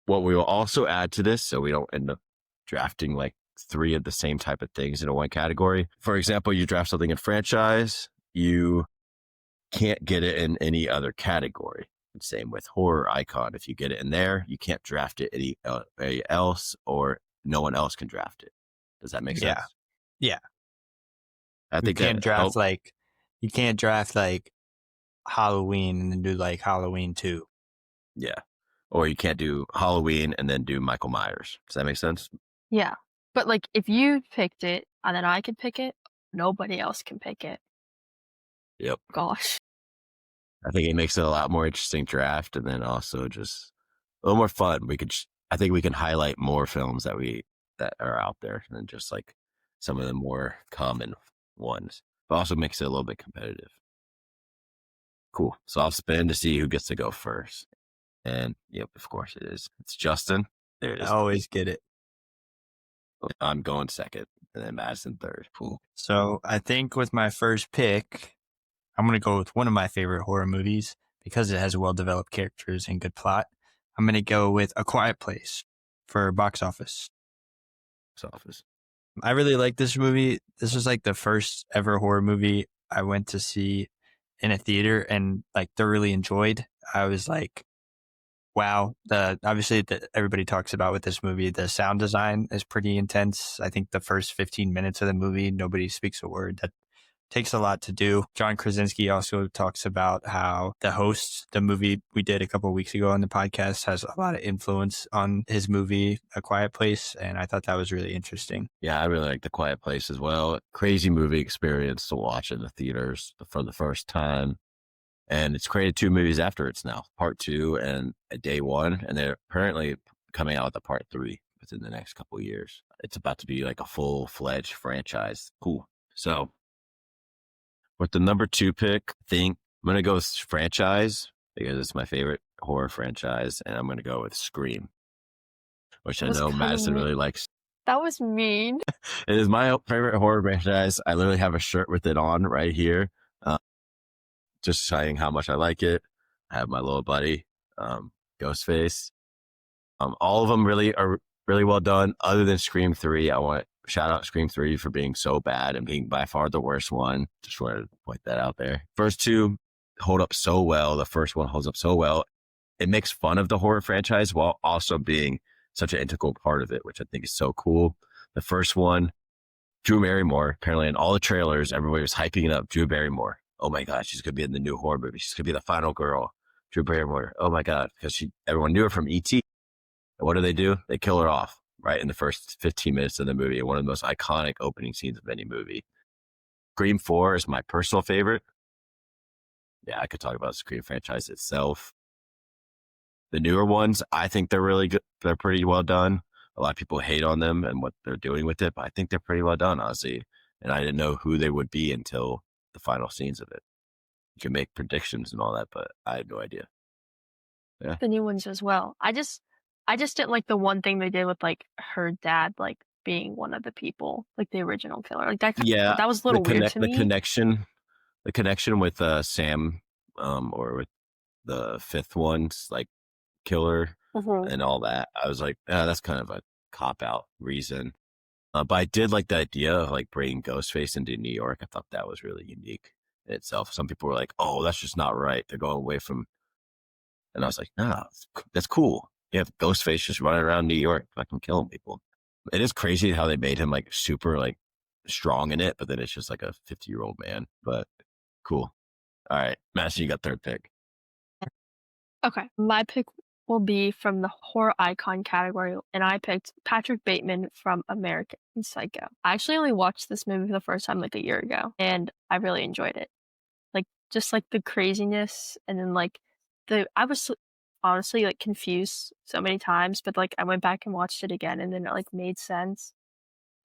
what we will also add to this, so we don't end up drafting like 3 of the same type of things into one category. For example, you draft something in franchise, you can't get it in any other category. Same with horror icon. If you get it in there, you can't draft it anywhere else, or no one else can draft it. Does that make sense? Yeah. I think you can't draft like Halloween and then do like Halloween 2. Yeah. Or you can't do Halloween and then do Michael Myers. Does that make sense? Yeah. But like if you picked it and then I could pick it, nobody else can pick it. Yep. Gosh. I think it makes it a lot more interesting draft, and then also just a little more fun. I think we can highlight more films that are out there than just like some of the more common ones, but also makes it a little bit competitive. Cool. So I'll spin to see who gets to go first. And yep, of course it is. It's Justin. There it I is. always get it. I'm going second, and then Madison third. Cool. So I think with my first pick, I'm going to go with one of my favorite horror movies because it has well-developed characters and good plot. I'm going to go with A Quiet Place for box office. Office. I really like this movie. This was like the first ever horror movie I went to see in a theater and like thoroughly enjoyed. I was like, wow. Obviously everybody talks about with this movie, the sound design is pretty intense. I think the first 15 minutes of the movie, nobody speaks a word. That takes a lot to do. John Krasinski also talks about how The Host, the movie we did a couple of weeks ago on the podcast, has a lot of influence on his movie, A Quiet Place. And I thought that was really interesting. Yeah, I really like The Quiet Place as well. Crazy movie experience to watch in the theaters for the first time. And it's created 2 movies after it's now, part 2 and a day 1. And they're apparently coming out with a part 3 within the next couple of years. It's about to be like a full-fledged franchise. Cool. So with the number 2 pick, I think I'm going to go with franchise because it's my favorite horror franchise. And I'm going to go with Scream, which I know Madison really likes. That was mean. It is my favorite horror franchise. I literally have a shirt with it on right here. Just saying how much I like it. I have my little buddy, Ghostface. All of them really are really well done. Other than Scream 3, I want to shout out Scream 3 for being so bad and being by far the worst one. Just wanted to point that out there. First 2 hold up so well. The first one holds up so well. It makes fun of the horror franchise while also being such an integral part of it, which I think is so cool. The first one, Drew Barrymore, apparently in all the trailers, everybody was hyping it up. Drew Barrymore. Oh my God, she's going to be in the new horror movie. She's going to be the final girl. Drew Barrymore. Oh my God, because everyone knew her from E.T. And what do? They kill her off right in the first 15 minutes of the movie. One of the most iconic opening scenes of any movie. Scream 4 is my personal favorite. Yeah, I could talk about the Scream franchise itself. The newer ones, I think they're really good. They're pretty well done. A lot of people hate on them and what they're doing with it, but I think they're pretty well done, honestly. And I didn't know who they would be until the final scenes of it. You can make predictions and all that, but I had no idea. Yeah. The new ones as well. I just didn't like the one thing they did with like her dad like being one of the people, like the original killer. Like that. Yeah, that was a little weird to me. The connection with Sam, or with the 5th one's like killer and all that. I was like, that's kind of a cop out reason. But I did like the idea of like bringing Ghostface into New York. I thought that was really unique in itself. Some people were like, oh, that's just not right. They're going away from, and I was like, nah, that's cool. You have Ghostface just running around New York, fucking killing people. It is crazy how they made him like super like strong in it, but then it's just like a 50-year-old man, but cool. All right, Madison, you got third pick. Okay, my pick will be from the horror icon category, and I picked Patrick Bateman from American Psycho. I actually only watched this movie for the first time like a year ago, and I really enjoyed it. Like just like the craziness, and then like I was honestly like confused so many times, but like I went back and watched it again, and then it like made sense.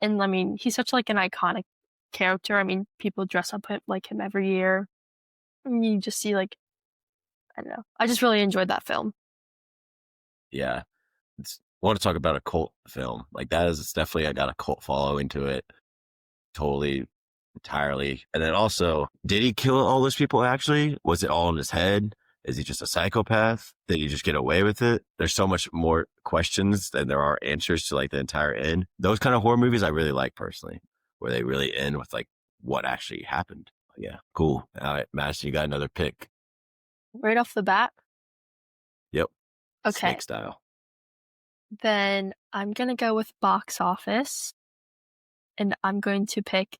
And I mean, he's such like an iconic character. I mean, people dress up like him every year, and you just see like, I don't know. I just really enjoyed that film. Yeah. I want to talk about a cult film. Like that is, it's definitely, I got a cult following to it. Totally, entirely. And then also, did he kill all those people actually? Was it all in his head? Is he just a psychopath? Did he just get away with it? There's so much more questions than there are answers to like the entire end. Those kind of horror movies I really like personally, where they really end with like what actually happened. Yeah, cool. All right, Madison, you got another pick. Right off the bat? Yep. Okay. Snake style. Then I'm going to go with box office, and I'm going to pick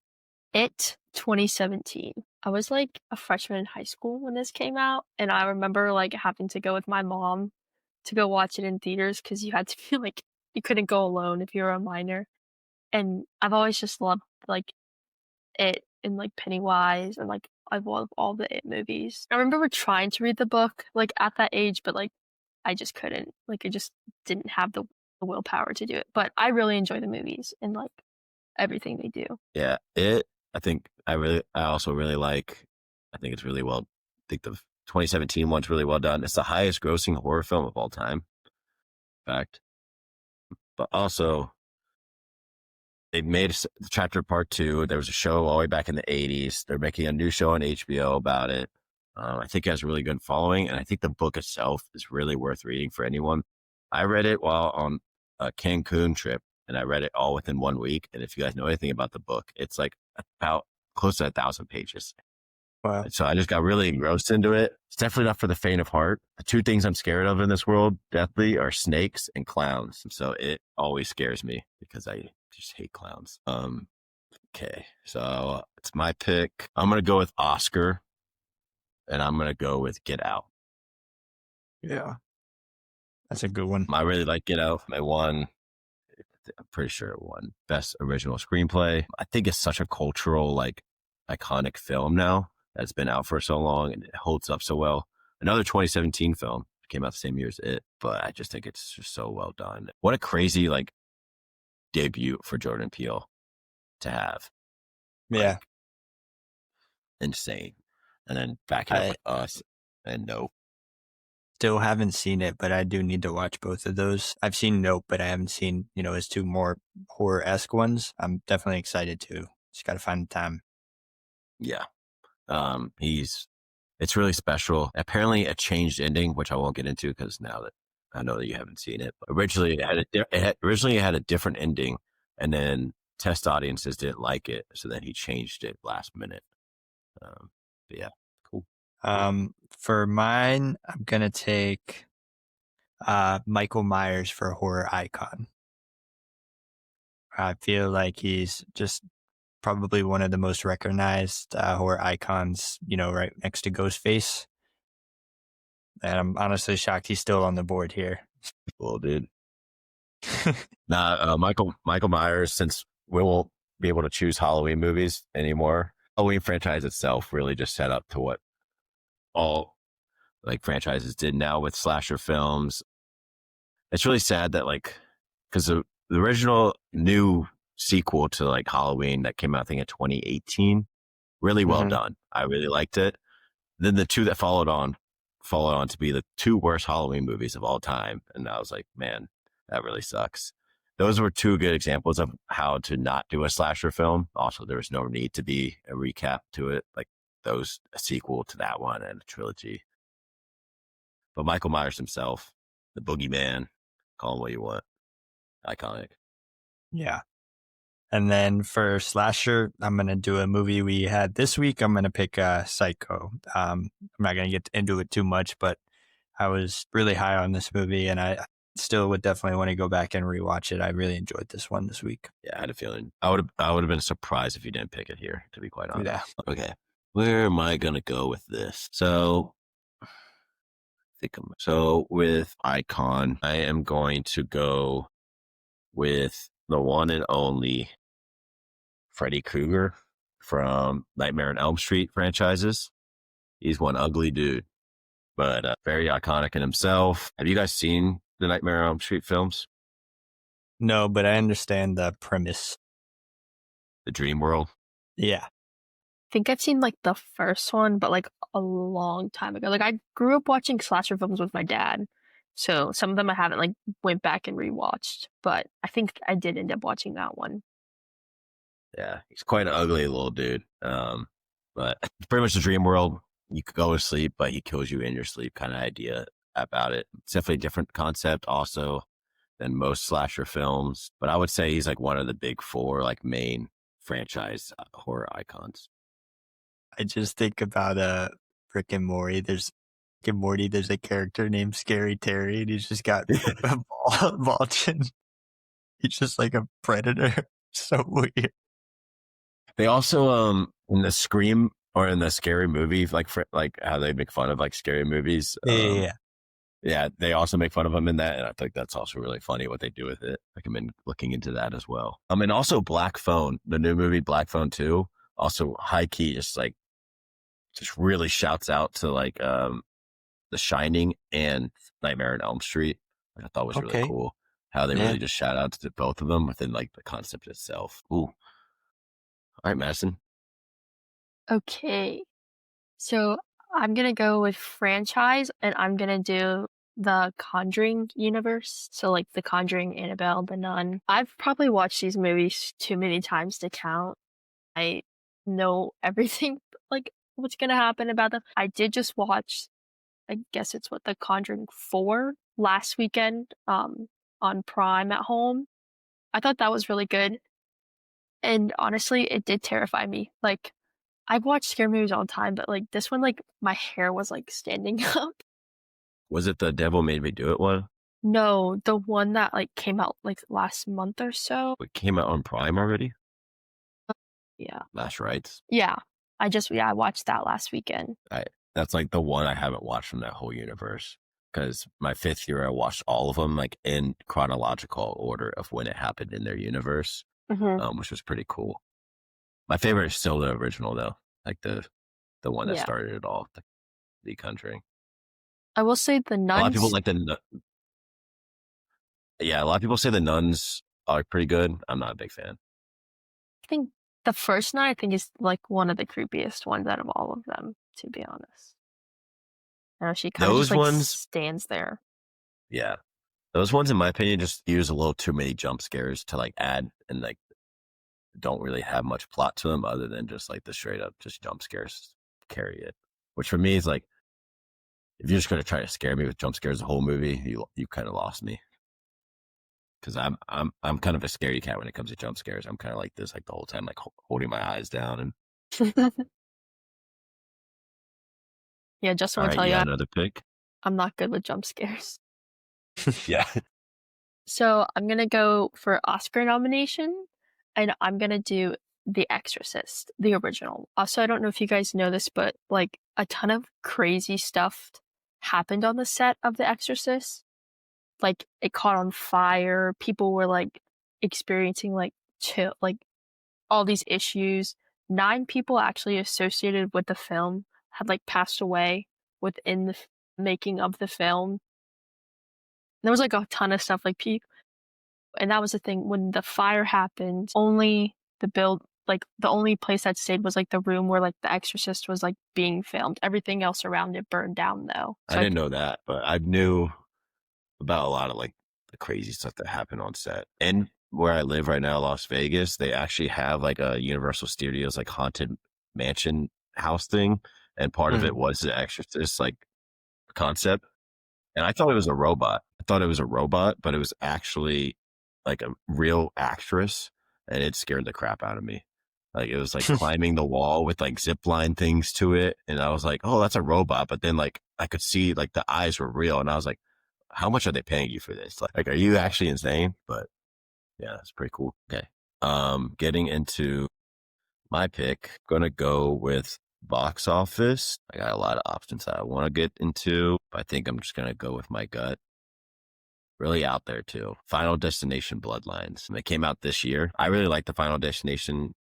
It 2017. I was like a freshman in high school when this came out, and I remember like having to go with my mom to go watch it in theaters because you had to feel like you couldn't go alone if you were a minor. And I've always just loved like It and like Pennywise, and like I love all the It movies. I remember trying to read the book like at that age, but like I just couldn't. Like I just didn't have the willpower to do it. But I really enjoy the movies and like everything they do. Yeah, I think I also really like, I think it's really well, I think the 2017 one's really well done. It's the highest grossing horror film of all time, in fact. But also, they made chapter part 2. There was a show all the way back in the 80s. They're making a new show on HBO about it. I think it has a really good following, and I think the book itself is really worth reading for anyone. I read it while on a Cancun trip, and I read it all within 1 week. And if you guys know anything about the book, it's like about close to 1,000 pages. Wow. So I just got really engrossed into it. It's definitely not for the faint of heart. The 2 things I'm scared of in this world, deathly, are snakes and clowns. So it always scares me because I just hate clowns. Okay, so it's my pick. I'm going to go with Oscar, and I'm going to go with Get Out. Yeah. That's a good one. I really like Get Out. I won. I'm pretty sure it won Best Original Screenplay. I think it's such a cultural, like, iconic film now that's been out for so long, and it holds up so well. Another 2017 film came out the same year as it, but I just think it's just so well done. What a crazy, like, debut for Jordan Peele to have. Yeah. Like, insane. And then backing up with Us and Nope. Still haven't seen it, but I do need to watch both of those. I've seen Nope, but I haven't seen, his 2 more horror-esque ones. I'm definitely excited to. Just got to find the time. Yeah. It's really special. Apparently a changed ending, which I won't get into because now that I know that you haven't seen it. But originally it had a different ending, and then test audiences didn't like it. So then he changed it last minute. But yeah, cool. For mine, I'm going to take Michael Myers for horror icon. I feel like he's just probably one of the most recognized horror icons, right next to Ghostface. And I'm honestly shocked he's still on the board here. Cool, dude. Michael Myers, since we won't be able to choose Halloween movies anymore, Halloween franchise itself really just set up to what all like franchises did now with slasher films. It's really sad that because the original new sequel to like Halloween that came out, I think in 2018, really well done. I really liked it. Then the 2 that followed on to be the 2 worst Halloween movies of all time. And I was like, man, that really sucks. Those were 2 good examples of how to not do a slasher film. Also, there was no need to be a recap to it. Like a sequel to that one and a trilogy. But Michael Myers himself, the boogeyman, call him what you want. Iconic. Yeah. And then for slasher, I'm going to do a movie we had this week. I'm going to pick Psycho. I'm not going to get into it too much, but I was really high on this movie, and I still would definitely want to go back and rewatch it. I really enjoyed this one this week. Yeah, I had a feeling. I would have been surprised if you didn't pick it here, to be quite honest. Yeah. Okay. Where am I going to go with this? So with Icon, I am going to go with the one and only Freddy Krueger from Nightmare on Elm Street franchises. He's one ugly dude, but very iconic in himself. Have you guys seen the Nightmare on Elm Street films? No, but I understand the premise. The dream world? Yeah. I think I've seen like the first one, but like a long time ago. Like I grew up watching slasher films with my dad. So some of them I haven't like went back and rewatched, but I think I did end up watching that one. Yeah, he's quite an ugly little dude. But it's pretty much the dream world. You could go to sleep, but he kills you in your sleep kind of idea about it. It's definitely a different concept also than most slasher films. But I would say he's like one of the big 4 like main franchise horror icons. I just think about Rick and Morty. There's a character named Scary Terry, and he's just got a ball chin. He's just like a predator. So weird. They also in the Scream or in the Scary Movie, like how they make fun of like scary movies. Yeah, they also make fun of him in that, and I think that's also really funny what they do with it. I recommend looking into that as well. And also Black Phone, the new movie Black Phone 2, also high key just really shouts out to like The Shining and Nightmare on Elm Street. I thought was really cool how they really just shout out to both of them within like the concept itself. Ooh. All right, Madison. Okay. So I'm gonna go with franchise, and I'm gonna do the Conjuring universe. So like the Conjuring, Annabelle, The Nun. I've probably watched these movies too many times to count. I know everything like what's gonna happen about them. I did just watch, I guess it's what, the Conjuring 4 last weekend on Prime at home. I thought that was really good. And honestly, it did terrify me. Like I've watched scary movies all the time, but like this one, like my hair was like standing up. Was it the Devil Made Me Do It one? No, the one that like came out like last month or so. It came out on Prime already? Yeah. Last Rites? Yeah. I watched that last weekend. That's like the one I haven't watched from that whole universe. Because my fifth year, I watched all of them like in chronological order of when it happened in their universe, which was pretty cool. My favorite is still the original though, like the one that Yeah. started it all, the Conjuring. I will say the A lot of people nuns. like a lot of people say the nuns are pretty good. I'm not a big fan. I think the first Nun, I think, is like one of the creepiest ones out of all of them, to be honest. I know she kind of just Those like ones, stands there. yeah, those ones in my opinion just use a little too many jump scares to like add and like don't really have much plot to them other than just like the straight up just jump scares carry it. Which for me is like, if you're just going to try to scare me with jump scares the whole movie, you kind of lost me. Because I'm kind of a scaredy cat when it comes to jump scares. I'm kind of like this like the whole time, like holding my eyes down. And Yeah, Justin all will right, tell you you got another pick? I'm not good with jump scares. Yeah. So I'm gonna go for Oscar nomination, and I'm gonna do The Exorcist, the original. Also, I don't know if you guys know this, but like a ton of crazy stuff happened on the set of The Exorcist. Like it caught on fire. People were like experiencing like chill, like all these issues. 9 people actually associated with the film had like passed away within the making of the film. There was like a ton of stuff like and that was the thing when the fire happened. Only the only place that stayed was like the room where like The Exorcist was like being filmed. Everything else around it burned down though. I didn't know that, but I knew about a lot of like the crazy stuff that happened on set. And where I live right now, Las Vegas, they actually have like a Universal Studios like haunted mansion house thing, and part of it was the Exorcist like concept. And I thought it was a robot. I thought it was a robot, but it was actually like a real actress, and it scared the crap out of me. Like it was like climbing the wall with like zip line things to it, and I was like, "Oh, that's a robot." But then like I could see like the eyes were real, and I was like, "How much are they paying you for this? Like are you actually insane?" But yeah, it's pretty cool. Okay, getting into my pick, gonna go with box office. I got a lot of options that I want to get into, but I think I'm just gonna go with my gut. Really out there too. Final Destination Bloodlines. And it came out this year. I really like the Final Destination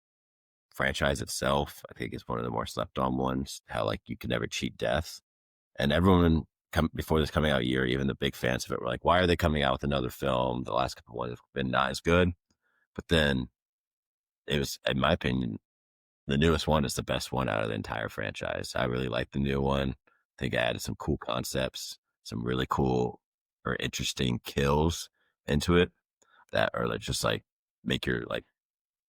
franchise itself. I think it's one of the more slept on ones. How like you can never cheat death. And everyone before this coming out year, even the big fans of it were like, why are they coming out with another film? The last couple ones have been not as good. But then it was, in my opinion, the newest one is the best one out of the entire franchise. I really like the new one. I think I added some cool concepts, some really cool or interesting kills into it that are like just like make your like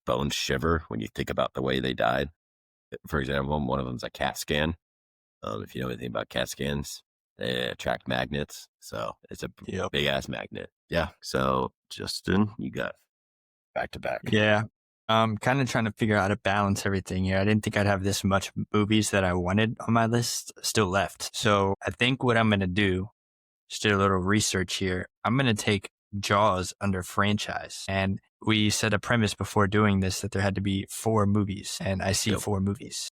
bones shiver when you think about the way they died. For example, one of them is a CAT scan. If you know anything about CAT scans, they attract magnets. So it's a big ass magnet. Yeah. So Justin, you got back to back. Yeah. Kind of trying to figure out how to balance everything here. I didn't think I'd have this much movies that I wanted on my list still left. So I think what I'm going to do, just did a little research here. I'm going to take Jaws under franchise. And we set a premise before doing this that there had to be 4 movies, and I see 4 movies.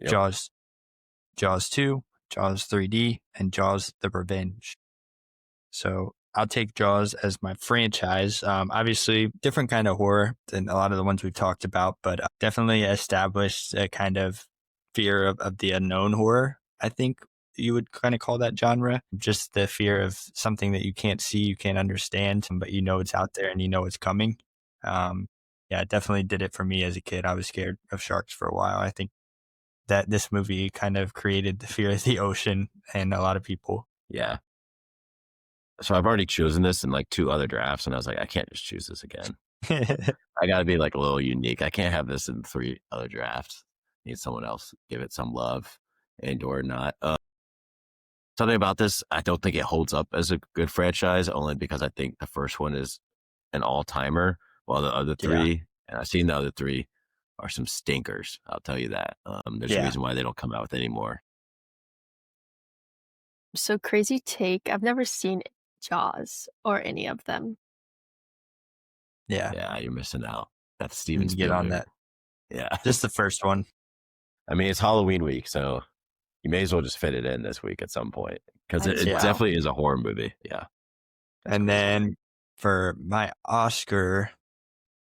Jaws 2, Jaws 3D, and Jaws The Revenge. So I'll take Jaws as my franchise. Obviously, different kind of horror than a lot of the ones we've talked about, but definitely established a kind of fear of the unknown horror. I think you would kind of call that genre. Just the fear of something that you can't see, you can't understand, but you know it's out there and you know it's coming. Yeah, it definitely did it for me as a kid. I was scared of sharks for a while. I think that this movie kind of created the fear of the ocean in a lot of people. Yeah. So I've already chosen this in like 2 other drafts, and I was like, I can't just choose this again. I got to be like a little unique. I can't have this in 3 other drafts. Need someone else give it some love and or not. Something about this, I don't think it holds up as a good franchise, only because I think the first one is an all-timer, while the other 3, and I've seen the other 3, are some stinkers. I'll tell you that. There's a reason why they don't come out with any more. So crazy take. I've never seen Jaws or any of them. Yeah, you're missing out. That's Steven Spielberg. Get on that. Yeah, just the first one. I mean, it's Halloween week, so you may as well just fit it in this week at some point, because it definitely is a horror movie. Yeah. And then for my Oscar,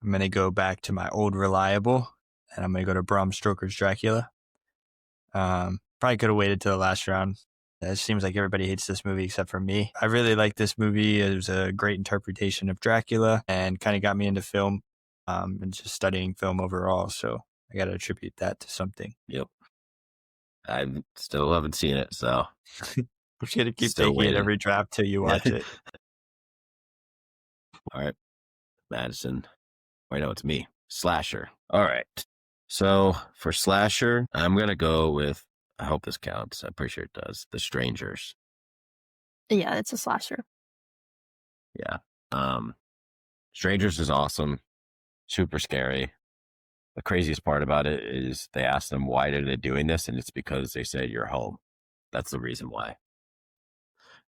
I'm going to go back to my old reliable, and I'm going to go to Bram Stoker's Dracula. Probably could have waited till the last round. It seems like everybody hates this movie except for me. I really like this movie. It was a great interpretation of Dracula and kind of got me into film and just studying film overall. So I got to attribute that to something. Yep. I still haven't seen it, so I'm going to keep taking it every draft till you watch it. All right. Madison. Wait, no, it's me. Slasher. All right. So for slasher, I'm going to go with, I hope this counts. I'm pretty sure it does. The Strangers. Yeah, it's a slasher. Yeah. Strangers is awesome. Super scary. The craziest part about it is they asked them, why are they doing this? And it's because they said, you're home. That's the reason why.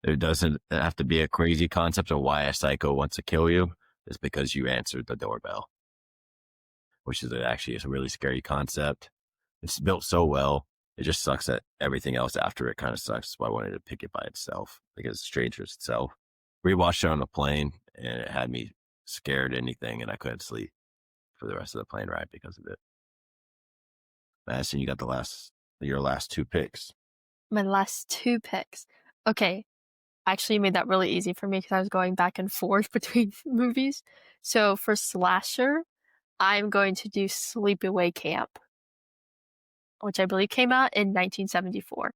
It doesn't have to be a crazy concept of why a psycho wants to kill you. It's because you answered the doorbell, which is actually a really scary concept. It's built so well. It just sucks that everything else after it kind of sucks. That's why I wanted to pick it by itself, because Strangers itself. Rewatched it on the plane, and it had me scared anything, and I couldn't sleep for the rest of the plane ride because of it. Madison, you got your last 2 picks. My last 2 picks. Okay. Actually, you made that really easy for me because I was going back and forth between movies. So for slasher, I'm going to do Sleepaway Camp, which I believe came out in 1974.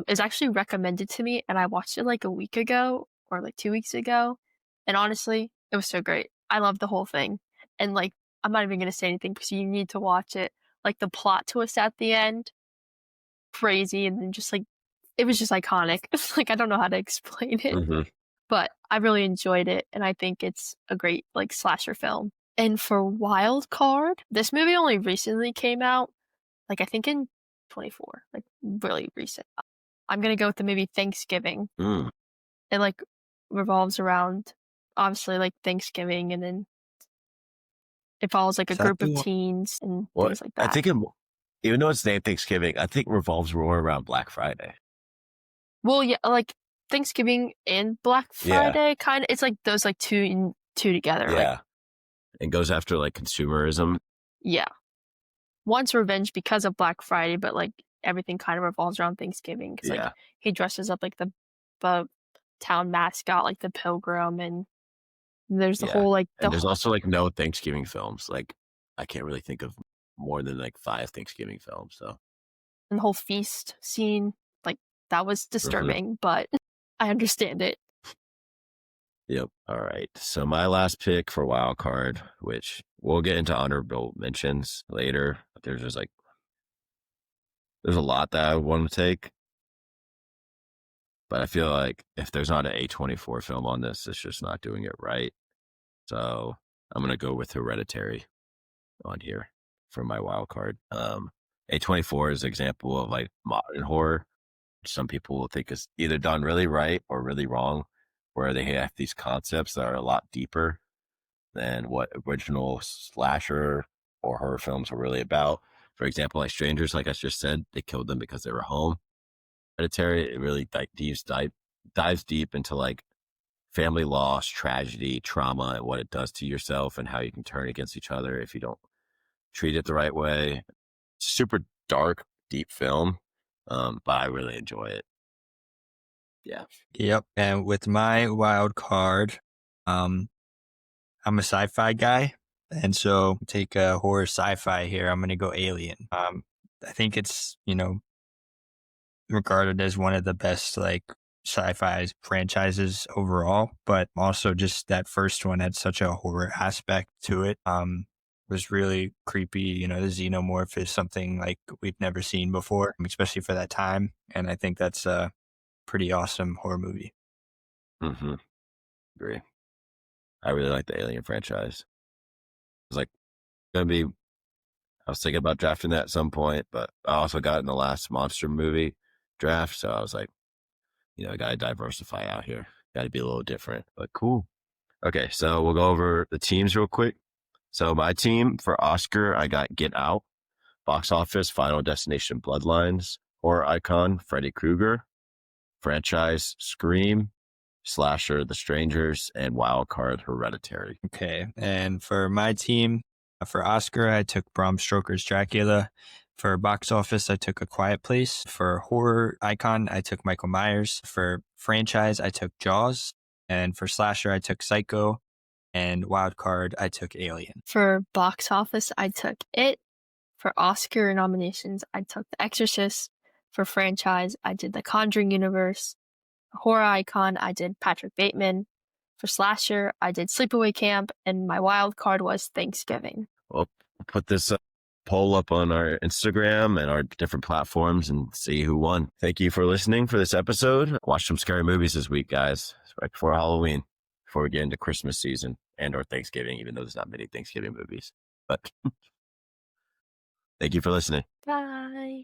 It's actually recommended to me, and I watched it like a week ago or like 2 weeks ago. And honestly, it was so great. I loved the whole thing. And like, I'm not even going to say anything because you need to watch it. Like the plot twist at the end, crazy. And then just like, it was just iconic. Like, I don't know how to explain it, but I really enjoyed it. And I think it's a great like slasher film. And for Wild Card, this movie only recently came out. Like, I think in 24, like really recent. I'm going to go with the movie Thanksgiving. It like revolves around obviously like Thanksgiving, and then it follows like a group of teens and things like that. I think even though it's named Thanksgiving, I think revolves more around Black Friday. Well, yeah, like Thanksgiving and Black Friday kind of, it's like those like two together. Yeah. Like, it goes after like consumerism. Yeah. One's revenge because of Black Friday, but like everything kind of revolves around Thanksgiving. Cause like he dresses up like the town mascot, like the pilgrim, and there's the whole like, there's also like no Thanksgiving films. Like I can't really think of more than like 5 Thanksgiving films. So, and the whole feast scene, like that was disturbing, but I understand it. Yep. All right. So my last pick for Wild Card, which we'll get into honorable mentions later. But there's a lot that I want to take. But I feel like if there's not an A24 film on this, it's just not doing it right. So I'm going to go with Hereditary on here for my wild card. A24 is an example of like modern horror. Some people will think is either done really right or really wrong, where they have these concepts that are a lot deeper than what original slasher or horror films were really about. For example, like Strangers, like I just said, they killed them because they were home. Hereditary, it really dives deep into like family loss, tragedy, trauma, and what it does to yourself and how you can turn against each other if you don't treat it the right way. It's a super dark, deep film, but I really enjoy it. Yeah. Yep. And with my wild card, I'm a sci-fi guy. And so take a horror sci-fi here. I'm going to go Alien. I think it's, regarded as one of the best like sci-fi franchises overall, but also just that first one had such a horror aspect to it. Was really creepy. The xenomorph is something like we've never seen before, especially for that time. And I think that's a pretty awesome horror movie. Mm-hmm. Agree. I really like the Alien franchise. It's like gonna be. I was thinking about drafting that at some point, but I also got in the last monster movie draft, so I was like, I got to diversify out here. Got to be a little different, but cool. Okay, so we'll go over the teams real quick. So my team for Oscar, I got Get Out, Box Office, Final Destination, Bloodlines, Horror Icon, Freddy Krueger, Franchise, Scream, Slasher, The Strangers, and Wild Card, Hereditary. Okay, and for my team, for Oscar, I took Bram Stoker's Dracula. For Box Office, I took A Quiet Place. For Horror Icon, I took Michael Myers. For Franchise, I took Jaws. And for Slasher, I took Psycho. And Wild Card, I took Alien. For Box Office, I took It. For Oscar nominations, I took The Exorcist. For Franchise, I did The Conjuring universe. Horror Icon, I did Patrick Bateman. For Slasher, I did Sleepaway Camp. And my wild card was Thanksgiving. We'll put this poll up on our Instagram and our different platforms and see who won. Thank you for listening for this episode. Watch some scary movies this week, guys. It's right before Halloween, before we get into Christmas season and or Thanksgiving, even though there's not many Thanksgiving movies. But thank you for listening. Bye.